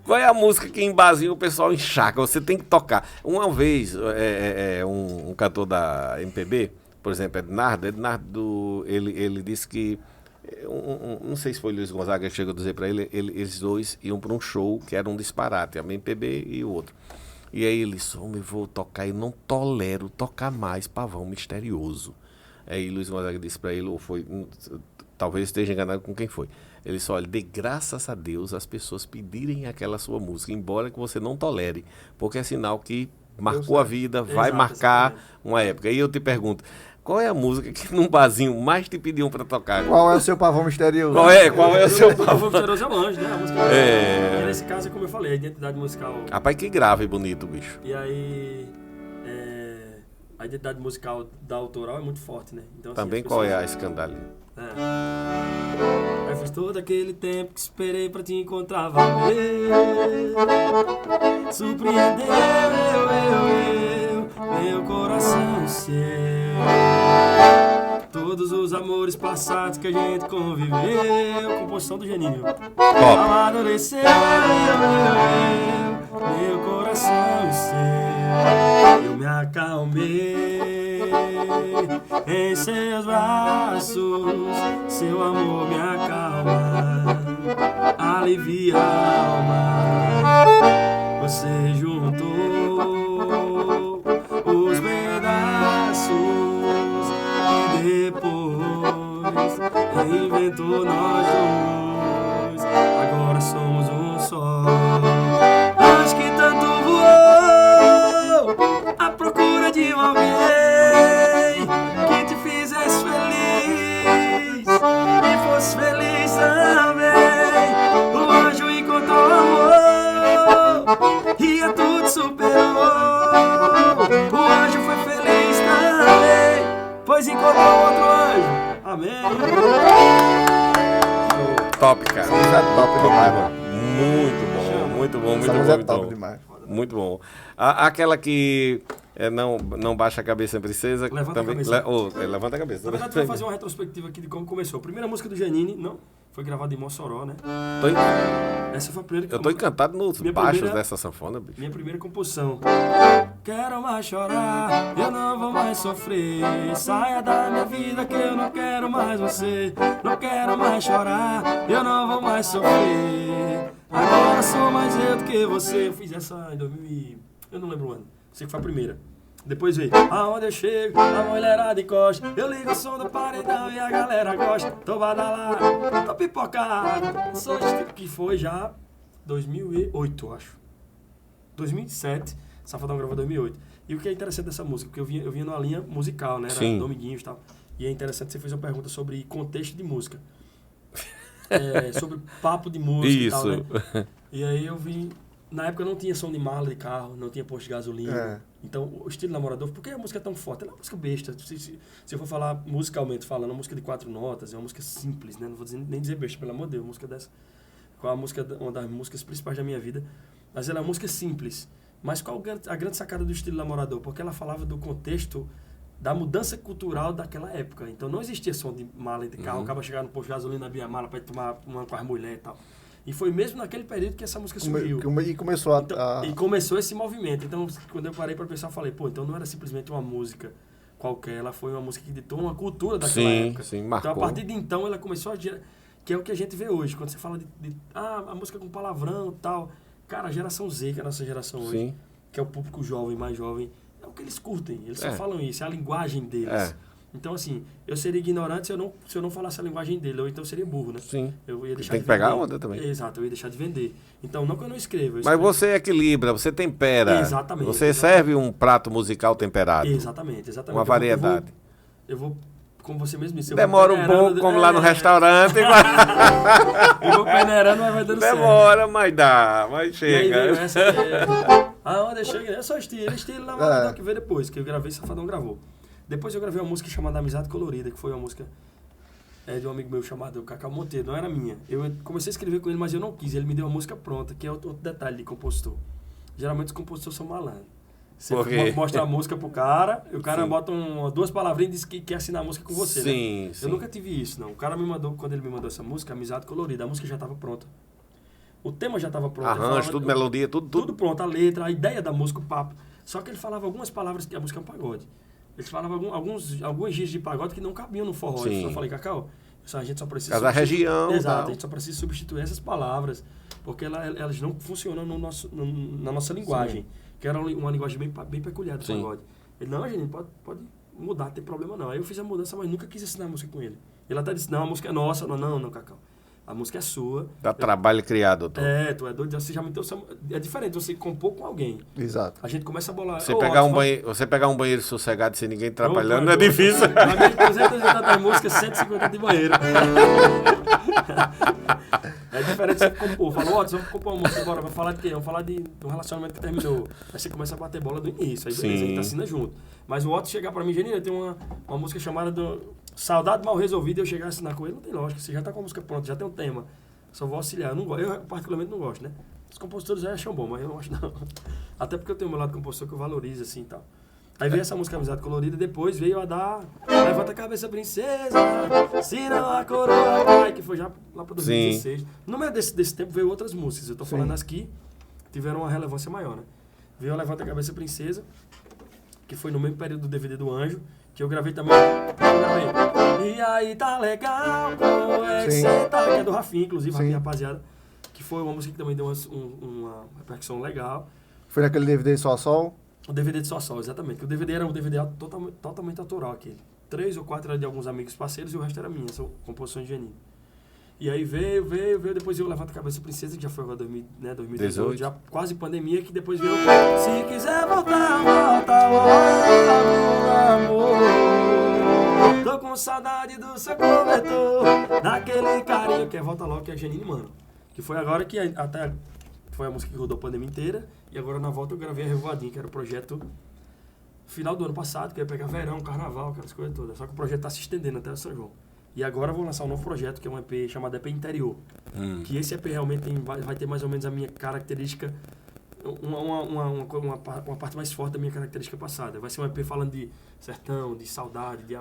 Qual é a música que em barzinho o pessoal enxaca? Você tem que tocar. Uma vez, um cantor da MPB, por exemplo, Ednardo, ele disse que, não sei se foi o Luiz Gonzaga que chegou a dizer para ele, eles dois iam para um show que era um disparate, a MPB e o outro. E aí ele disse, eu vou tocar e não tolero tocar mais Pavão Misterioso. Aí Luiz Gonzaga disse para ele, talvez esteja enganado com quem foi. Ele disse, olha, dê graças a Deus as pessoas pedirem aquela sua música, embora que você não tolere, porque é sinal que marcou a vida, vai marcar uma época. E eu te pergunto, qual é a música que num barzinho mais te pediam para tocar? Qual é o seu Pavão Misterioso? Qual é o seu Pavão Misterioso é longe, né? A música E nesse caso, como eu falei, a identidade musical... Rapaz, que grave e bonito, bicho. E aí... A identidade musical da autoral é muito forte, né? Então, assim, também qual é a escandalinha? Aí faz todo aquele tempo que esperei pra te encontrar, valeu. Surpreendeu meu coração seu. Todos os amores passados que a gente conviveu. Composição do Geninho. Amadureceu meu coração seu. Eu me acalmei em seus braços, seu amor me acalma, alivia a alma. Você juntou os pedaços e depois reinventou nós dois. Agora somos um só. Acho que tanto voou à procura de alguém que te fizesse feliz e fosse feliz também. O anjo encontrou amor e a tudo superou. O anjo foi feliz também, pois encontrou outro anjo. Amém. Top, cara. É top demais, mano. Muito bom. É top demais. Muito bom. Aquela que não baixa a cabeça, princesa. Levanta a cabeça. Levanta a cabeça. Na verdade, eu vou fazer uma retrospectiva aqui de como começou. A primeira música do Janine, não? Foi gravado em Mossoró, né? Essa foi a primeira que Eu tô encantado nos Minha baixos primeira- dessa sanfona, bicho. Minha primeira composição. Quero mais chorar, eu não vou mais sofrer. Saia da minha vida que eu não quero mais você. Não quero mais chorar, eu não vou mais sofrer. Agora sou mais eu do que você. Eu fiz essa em 2000 e... Eu não lembro o ano. Sei que foi a primeira. Depois veio, aonde eu chego, a mulherada encosta. Eu ligo o som do paredão e a galera gosta. Tô badalado, tô pipocado. Sou estilo que foi já 2008, eu acho. 2007, Safadão gravou 2008. E o que é interessante dessa música, porque eu vinha numa linha musical, né? Era Sim. Dominguinhos e tal. E é interessante que você fez uma pergunta sobre contexto de música. Sobre papo de música e tal, Isso. né? E aí eu vim... Na época não tinha som de mala de carro, não tinha posto de gasolina. Então, o estilo namorador, por que a música é tão forte? Ela é uma música besta. Se eu for falar musicalmente falando, é uma música de 4 notas, é uma música simples, né? Não vou nem dizer besta, pelo amor de Deus, uma música dessa. Qual a música, uma das músicas principais da minha vida. Mas ela é uma música simples. Mas qual a grande sacada do estilo namorador? Porque ela falava do contexto da mudança cultural daquela época. Então, não existia som de mala de carro, acaba chegar no posto de gasolina, abrir a mala para ir tomar uma com as mulheres e tal. E foi mesmo naquele período que essa música surgiu. E começou Então, e começou esse movimento. Então, quando eu parei para pensar, eu falei, pô, então não era simplesmente uma música qualquer, ela foi uma música que ditou uma cultura daquela época. Sim, marcou. Então, a partir de então, ela começou a gerar, que é o que a gente vê hoje. Quando você fala a música com palavrão e tal, cara, a geração Z, que é a nossa geração hoje, Sim. que é o público jovem, mais jovem, é o que eles curtem. Eles só É. falam isso, é a linguagem deles. É. Então, assim, eu seria ignorante se eu não falasse a linguagem dele, ou então eu seria burro, né? Sim. Eu ia deixar Tem de que pegar vender. onda também. Exato, eu ia deixar de vender. Então, não que eu não escreva. Eu Mas escrevo. você equilibra, você tempera. Exatamente, Você exatamente. serve um prato musical temperado. Exatamente. Uma variedade. Eu vou, como você mesmo disse, eu Demora vou um peneirando, pouco, como lá no é, restaurante. Eu vou peneirando, mas vai dando certo. Demora, mas dá, mas E aí veio chega. essa aonde eu cheguei, é só estilo namorador que veio depois, que eu gravei, Safadão gravou. Depois eu gravei uma música chamada Amizade Colorida, que foi uma música de um amigo meu chamado Cacau Monteiro, não era minha. Eu comecei a escrever com ele, mas eu não quis, ele me deu uma música pronta, que é outro detalhe de compositor. Geralmente os compositores são malandros. Você Por quê? mostra a música pro cara, e o cara Sim. bota duas palavrinhas e diz que quer assinar a música com você, Sim, né? sim. Eu nunca tive isso, não. O cara me mandou, quando ele me mandou essa música, Amizade Colorida, a música já estava pronta. O tema já estava pronto. ele Arranjo, falava- tudo, melodia, tudo. tudo pronto, a letra, a ideia da música, o papo. Só que ele falava algumas palavras que a música é um pagode. Ele falava alguns gírias de pagode que não cabiam no forró. Sim. Eu falei, Cacau, a gente só precisa... Cada região, Exato, tal. a gente só precisa substituir essas palavras, porque elas não funcionam na nossa linguagem, que era uma linguagem bem peculiar do Sim. pagode. Ele, não, gente, pode mudar, não tem problema não. Aí eu fiz a mudança, mas nunca quis assinar a música com ele. Ele até disse, não, a música é nossa. Não, Cacau. A música é sua. Dá trabalho criar, doutor. Tu é doido, você já me deu... É diferente você compor com alguém. Exato. A gente começa a bolar... Você Ô, pegar Otto, você pegar um banheiro sossegado sem ninguém trabalhando Opa, é difícil. Na minha 380 músicas, 150 de banheiro. É diferente você compor. Falou, Otto, vamos compor uma música agora. Vai falar de quê? Vamos falar de um relacionamento que terminou. Aí você começa a bater bola do início. Aí beleza, a gente assina junto. Mas o Otto chegar pra mim, Genino, eu tenho uma música chamada Saudade Mal Resolvida, eu chegar a assinar com ele, não tem lógica. Você já tá com a música pronta, já tem um tema. Só vou auxiliar. Eu particularmente não gosto, né? Os compositores já acham bom, mas eu não acho não. Até porque eu tenho o meu lado compositor que eu valorizo, assim, e tal. Aí veio essa música Amizade Colorida, depois veio a dar Levanta a Cabeça Princesa, se não a coroa cai, que foi já lá pra 2016. No meio desse tempo veio outras músicas, eu tô falando as que tiveram uma relevância maior, né? Veio a Levanta a Cabeça Princesa, que foi no mesmo período do DVD do Anjo, que eu gravei também. E aí tá legal, como é que Sim. cê tá? Que é do Rafinha, inclusive, Sim. Rafinha Rapaziada. Que foi uma música que também deu uma repercussão legal. Foi naquele DVD Sol a Sol? O DVD de Só Sol, exatamente. Que o DVD era um DVD totalmente autoral aquele. 3 ou 4 era de alguns amigos parceiros e o resto era minha, são composições de Genino. E aí veio, depois eu Levanta a Cabeça Princesa, que já foi agora 2018, 18. já quase pandemia, que depois veio Se quiser voltar, volta logo, amor. Tô com saudade do seu cobertor, daquele carinho, que é Volta Logo, que é Genino, mano. Que foi agora que até foi a música que rodou a pandemia inteira, e agora na volta eu gravei a Revoadinha, que era o projeto final do ano passado, que ia pegar verão, carnaval, aquelas coisas todas. Só que o projeto tá se estendendo até o São João. E agora eu vou lançar um novo projeto, que é um EP chamado EP Interior. Que esse EP realmente vai ter mais ou menos a minha característica, uma parte mais forte da minha característica passada. Vai ser um EP falando de sertão, de saudade, de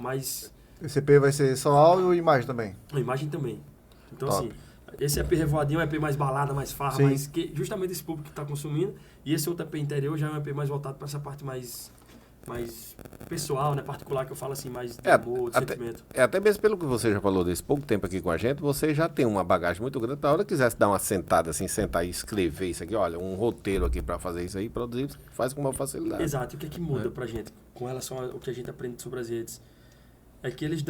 mais... Esse EP vai ser só áudio e imagem também. A imagem também. Então, Top. assim, esse EP Revoadinho é um EP mais balada, mais farra, Sim. mais que justamente esse público que está consumindo. E esse outro EP interior já é um EP mais voltado para essa parte mais pessoal, né? Particular, que eu falo assim, mais de amor, de sentimento. Até mesmo pelo que você já falou desse pouco tempo aqui com a gente, você já tem uma bagagem muito grande. Na hora que quisesse dar uma sentada assim, sentar e escrever isso aqui, olha, um roteiro aqui para fazer isso aí, produzir, faz com uma facilidade. Exato. E o que é que muda pra gente com relação ao que a gente aprende sobre as redes? É que eles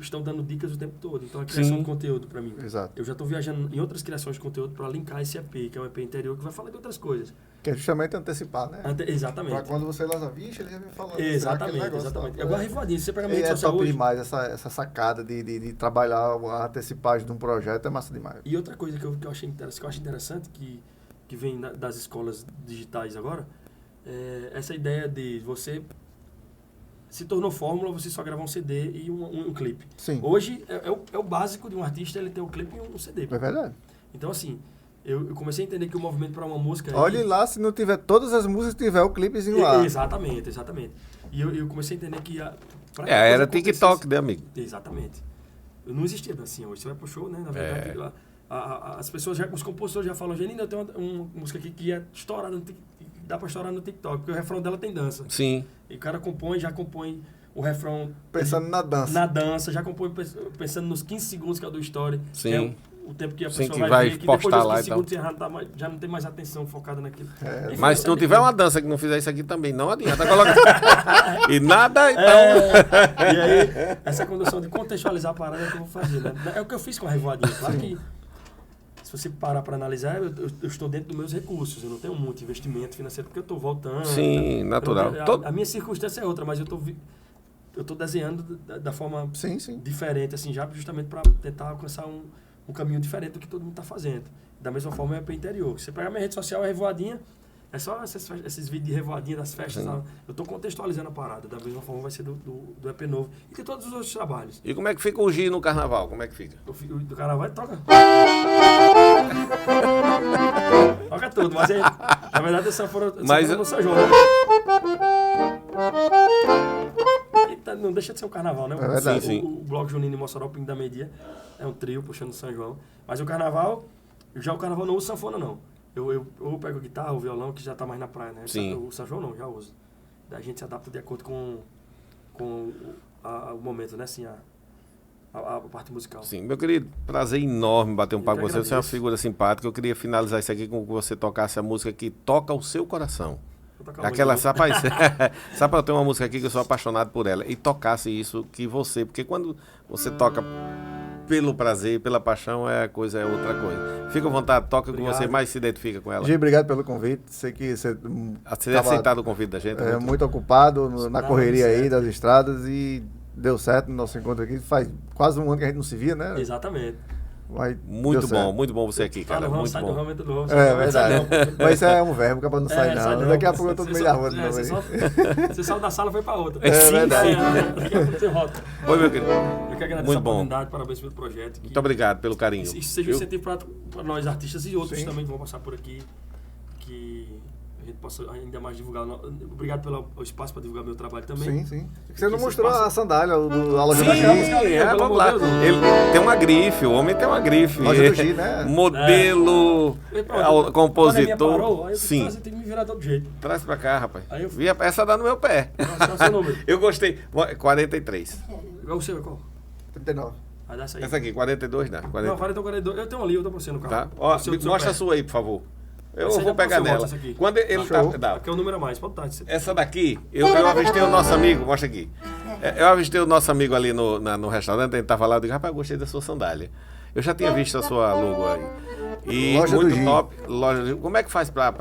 estão dando dicas o tempo todo. Então, a criação de conteúdo pra mim. Exato. Eu já tô viajando em outras criações de conteúdo para linkar esse EP, que é um EP interior, que vai falar de outras coisas. Que é justamente antecipar, né? Exatamente. Pra quando você lança, vixe, ele já vem falando. Exatamente, aquele negócio, exatamente. tá? Agora, Revoadinho, se você pegar a minha É rede social top hoje... demais essa sacada de trabalhar a antecipagem de um projeto, é massa demais. E outra coisa que eu acho interessante, que vem das escolas digitais agora, é essa ideia de você... Se tornou fórmula, você só gravar um CD e um clipe. Sim. Hoje, é o básico de um artista, ele ter um clipe e um CD. É verdade. Então, assim, eu comecei a entender que o movimento para uma música... Olhe lá, se não tiver todas as músicas, tiver o clipezinho lá. Exatamente. E eu comecei a entender que... Era TikTok, né, amigo? Exatamente. Não existia dancinha hoje. Você vai pro show, né? Na verdade, as pessoas, os compositores já falam, Genino, eu tenho uma música aqui que é estourada, dá pra estourar no TikTok, porque o refrão dela tem dança. Sim. E o cara já compõe o refrão... Pensando na dança. Na dança, já compõe pensando nos 15 segundos que é do story. Sim. Que é o tempo que a pessoa que vai vai ver, que postar depois dos lá 15 e tal. segundos já não tem mais atenção focada naquilo. Enfim, Mas se essa não é tiver a- uma dança que não fizer isso aqui também, não adianta colocar. E nada, então... E aí, essa condução de contextualizar a parada é que eu vou fazer, né? É o que eu fiz com a Revoadinha. Claro que, se você parar para analisar, eu estou dentro dos meus recursos. Eu não tenho muito investimento financeiro, porque eu estou voltando. Sim, natural. A minha circunstância é outra, mas eu estou desenhando da forma Sim. diferente, assim, já justamente para tentar alcançar um caminho diferente do que todo mundo está fazendo. Da mesma forma, é para o interior. Você pegar minha rede social, é Revoadinha, é só esses vídeos de Revoadinha das festas. Tá? Eu estou contextualizando a parada. Da mesma forma, vai ser do EP novo. E de todos os outros trabalhos. E como é que fica o Gi no carnaval? Como é que fica? Do carnaval, toca. Toca tudo, mas aí, na verdade, essa foram no São João. Né? E não deixa de ser um carnaval, né? É verdade. Sim. O Bloco Junino e Mossoró, Pingo da Media, é um trio puxando São João. Mas o carnaval não usa sanfona, não. Eu pego a guitarra, o violão, que já tá mais na praia, né? Sim. O São João não, já uso. Daí a gente se adapta de acordo com o momento, né? Assim, a parte musical. Sim, meu querido, prazer enorme bater um Eu papo que com você. Você é uma agradeço. figura simpática. Eu queria finalizar isso aqui com que você tocasse a música que toca o seu coração. Vou tocar Aquela, muito. rapaz, sabe, eu tenho uma música aqui que eu sou apaixonado por ela. E tocasse isso que você, porque quando você toca pelo prazer, pela paixão, é outra coisa. Fica à vontade, toca com Obrigado. você mais se identifica com ela. Gi, obrigado pelo convite. Sei que você Você ter aceitado o convite da gente. muito ocupado na Não, correria aí certo. das estradas e deu certo no nosso encontro aqui. Faz quase um ano que a gente não se via, né? Exatamente. Mas Muito deu bom, certo. muito bom você aqui, cara. Sai do Muito ramo, bom. sai do ramo. É verdade. Mas isso é um verbo, acaba não sai sai não. Daqui a pouco eu tô no meio da rua de é, novo você, aí. você saiu da sala e foi pra outra. É verdade. Daqui a pouco você volta. Oi, meu querido. Eu que agradeço Muito a bom. oportunidade, parabéns pelo projeto. Muito obrigado pelo carinho. Isso seja um Viu? incentivo para nós artistas e outros Sim. também que vão passar por aqui, que a gente possa ainda mais divulgar. Obrigado pelo espaço para divulgar meu trabalho também. Sim. Você não Esse mostrou espaço- a sandália a loja Sim, da Sim. Gi. vamos pelo lá. amor de Deus. Ele tem uma grife, o homem tem uma grife. Loja do Gi, né? Modelo, E pronto, compositor. quando a minha parou, aí eu Sim. tem que me virar de outro jeito. Traz pra cá, rapaz. Aí eu- Vi essa dá no meu pé. Qual é o seu número? Eu gostei. 43. Qual o seu? Qual? 39. Vai dar essa aí. Essa aqui, 42 dá. Não, 40, eu tenho ali, eu tô pra você no carro. tá? Ó, O seu do seu mostra pé. a sua aí, por favor. Eu Essa aí vou dá pra pegar você, nela. bota essa aqui. Quando ele Show. dá. Aqui é o número a mais, pode estar. Essa daqui, eu avistei o nosso amigo, mostra aqui. Eu avistei o nosso amigo ali no restaurante, ele tava lá, eu digo, rapaz, gostei da sua sandália. Eu já tinha visto a sua logo aí. E Loja do muito Gi. top. Loja, como é que faz pra...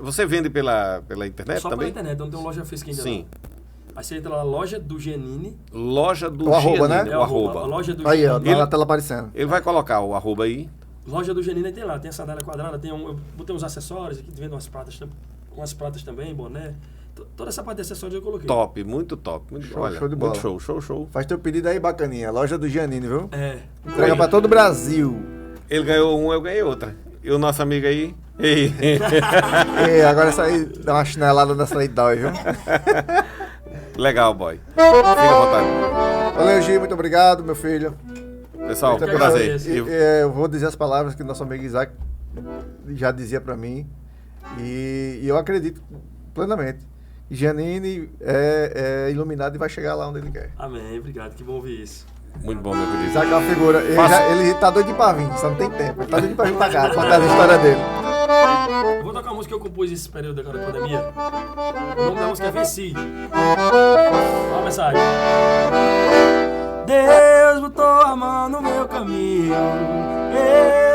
Você vende pela internet Só pela também? internet, não tem uma loja física ainda. Sim. Não. Aí você entra lá, loja do Genini. Loja do O arroba, Giannini, né? o A arroba. loja do Aí, ó, Genini. tá na tela aparecendo. Ele vai colocar o arroba aí. Loja do Genini tem lá, tem a sandália quadrada, eu botei uns acessórios aqui, vendo umas pratas também, boné. Toda essa parte de acessórios eu coloquei. Top, muito top. Muito, Show, olha, show de bola. muito show. Faz teu pedido aí, bacaninha. Loja do Giannini, viu? É. Entrega pra todo o Brasil. Ele ganhou uma, eu ganhei outra. E o nosso amigo aí? Ei. E agora essa aí, dá uma chinelada dessa aí dói, viu? Legal, boy. Fica à vontade. Valeu, Gi, muito obrigado, meu filho. Pessoal, Eu que prazer. agradeço. Eu vou dizer as palavras que nosso amigo Isaac já dizia para mim. E eu acredito plenamente. Janine é iluminado e vai chegar lá onde ele quer. Amém, obrigado, que bom ouvir isso. Muito bom, meu querido. Isaac é uma figura. Ele tá doido pra vir, só não tem tempo. Ele tá doido pra vir pra cá, contar a história dele. Eu vou tocar uma música que eu compus nesse período agora da pandemia. O nome da música é Venci. Olha a mensagem. Deus botou a mão no meu caminho.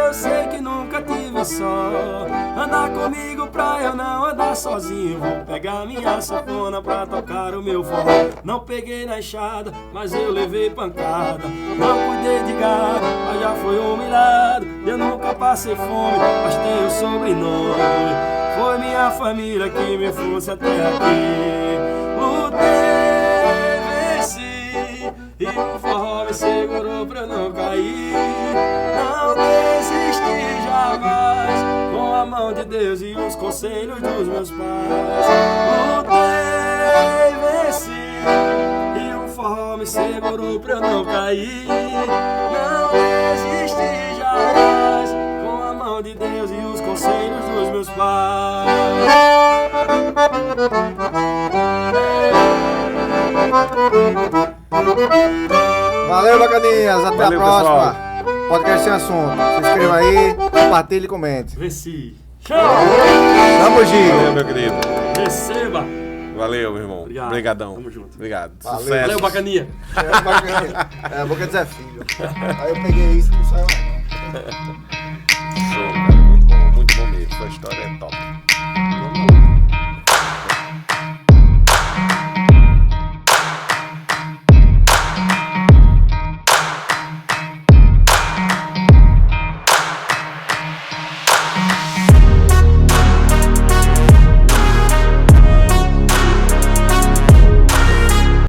Eu sei que nunca tive só. Andar comigo pra eu não andar sozinho. Vou pegar minha sanfona pra tocar o meu forró. Não peguei na enxada, mas eu levei pancada. Não cuidei de gado, mas já fui humilhado. Eu nunca passei fome, mas tenho sobrenome. Foi minha família que me trouxe até aqui. Lutei, venci, e o forró me segurou pra eu não cair. Não desisti jamais, com a mão de Deus e os conselhos dos meus pais. Lutei, venci, e o forró me segurou pra eu não cair. Não desisti jamais, com a mão de Deus e os conselhos dos meus pais. Valeu, bacaninhas. Até Valeu, a próxima. pessoal. Podcast Sem Assunto. Se inscreva aí, compartilhe e comente. Venci. Tchau! Tamo junto. Valeu, meu querido. Receba! Valeu, meu irmão. Obrigado. Obrigadão. Tamo junto. Obrigado. Valeu. Sucesso. Valeu, bacaninha! É a boca de Zé Filho. Aí eu peguei isso e não saiu mais não. Show, cara. Muito bom mesmo. Sua história é top.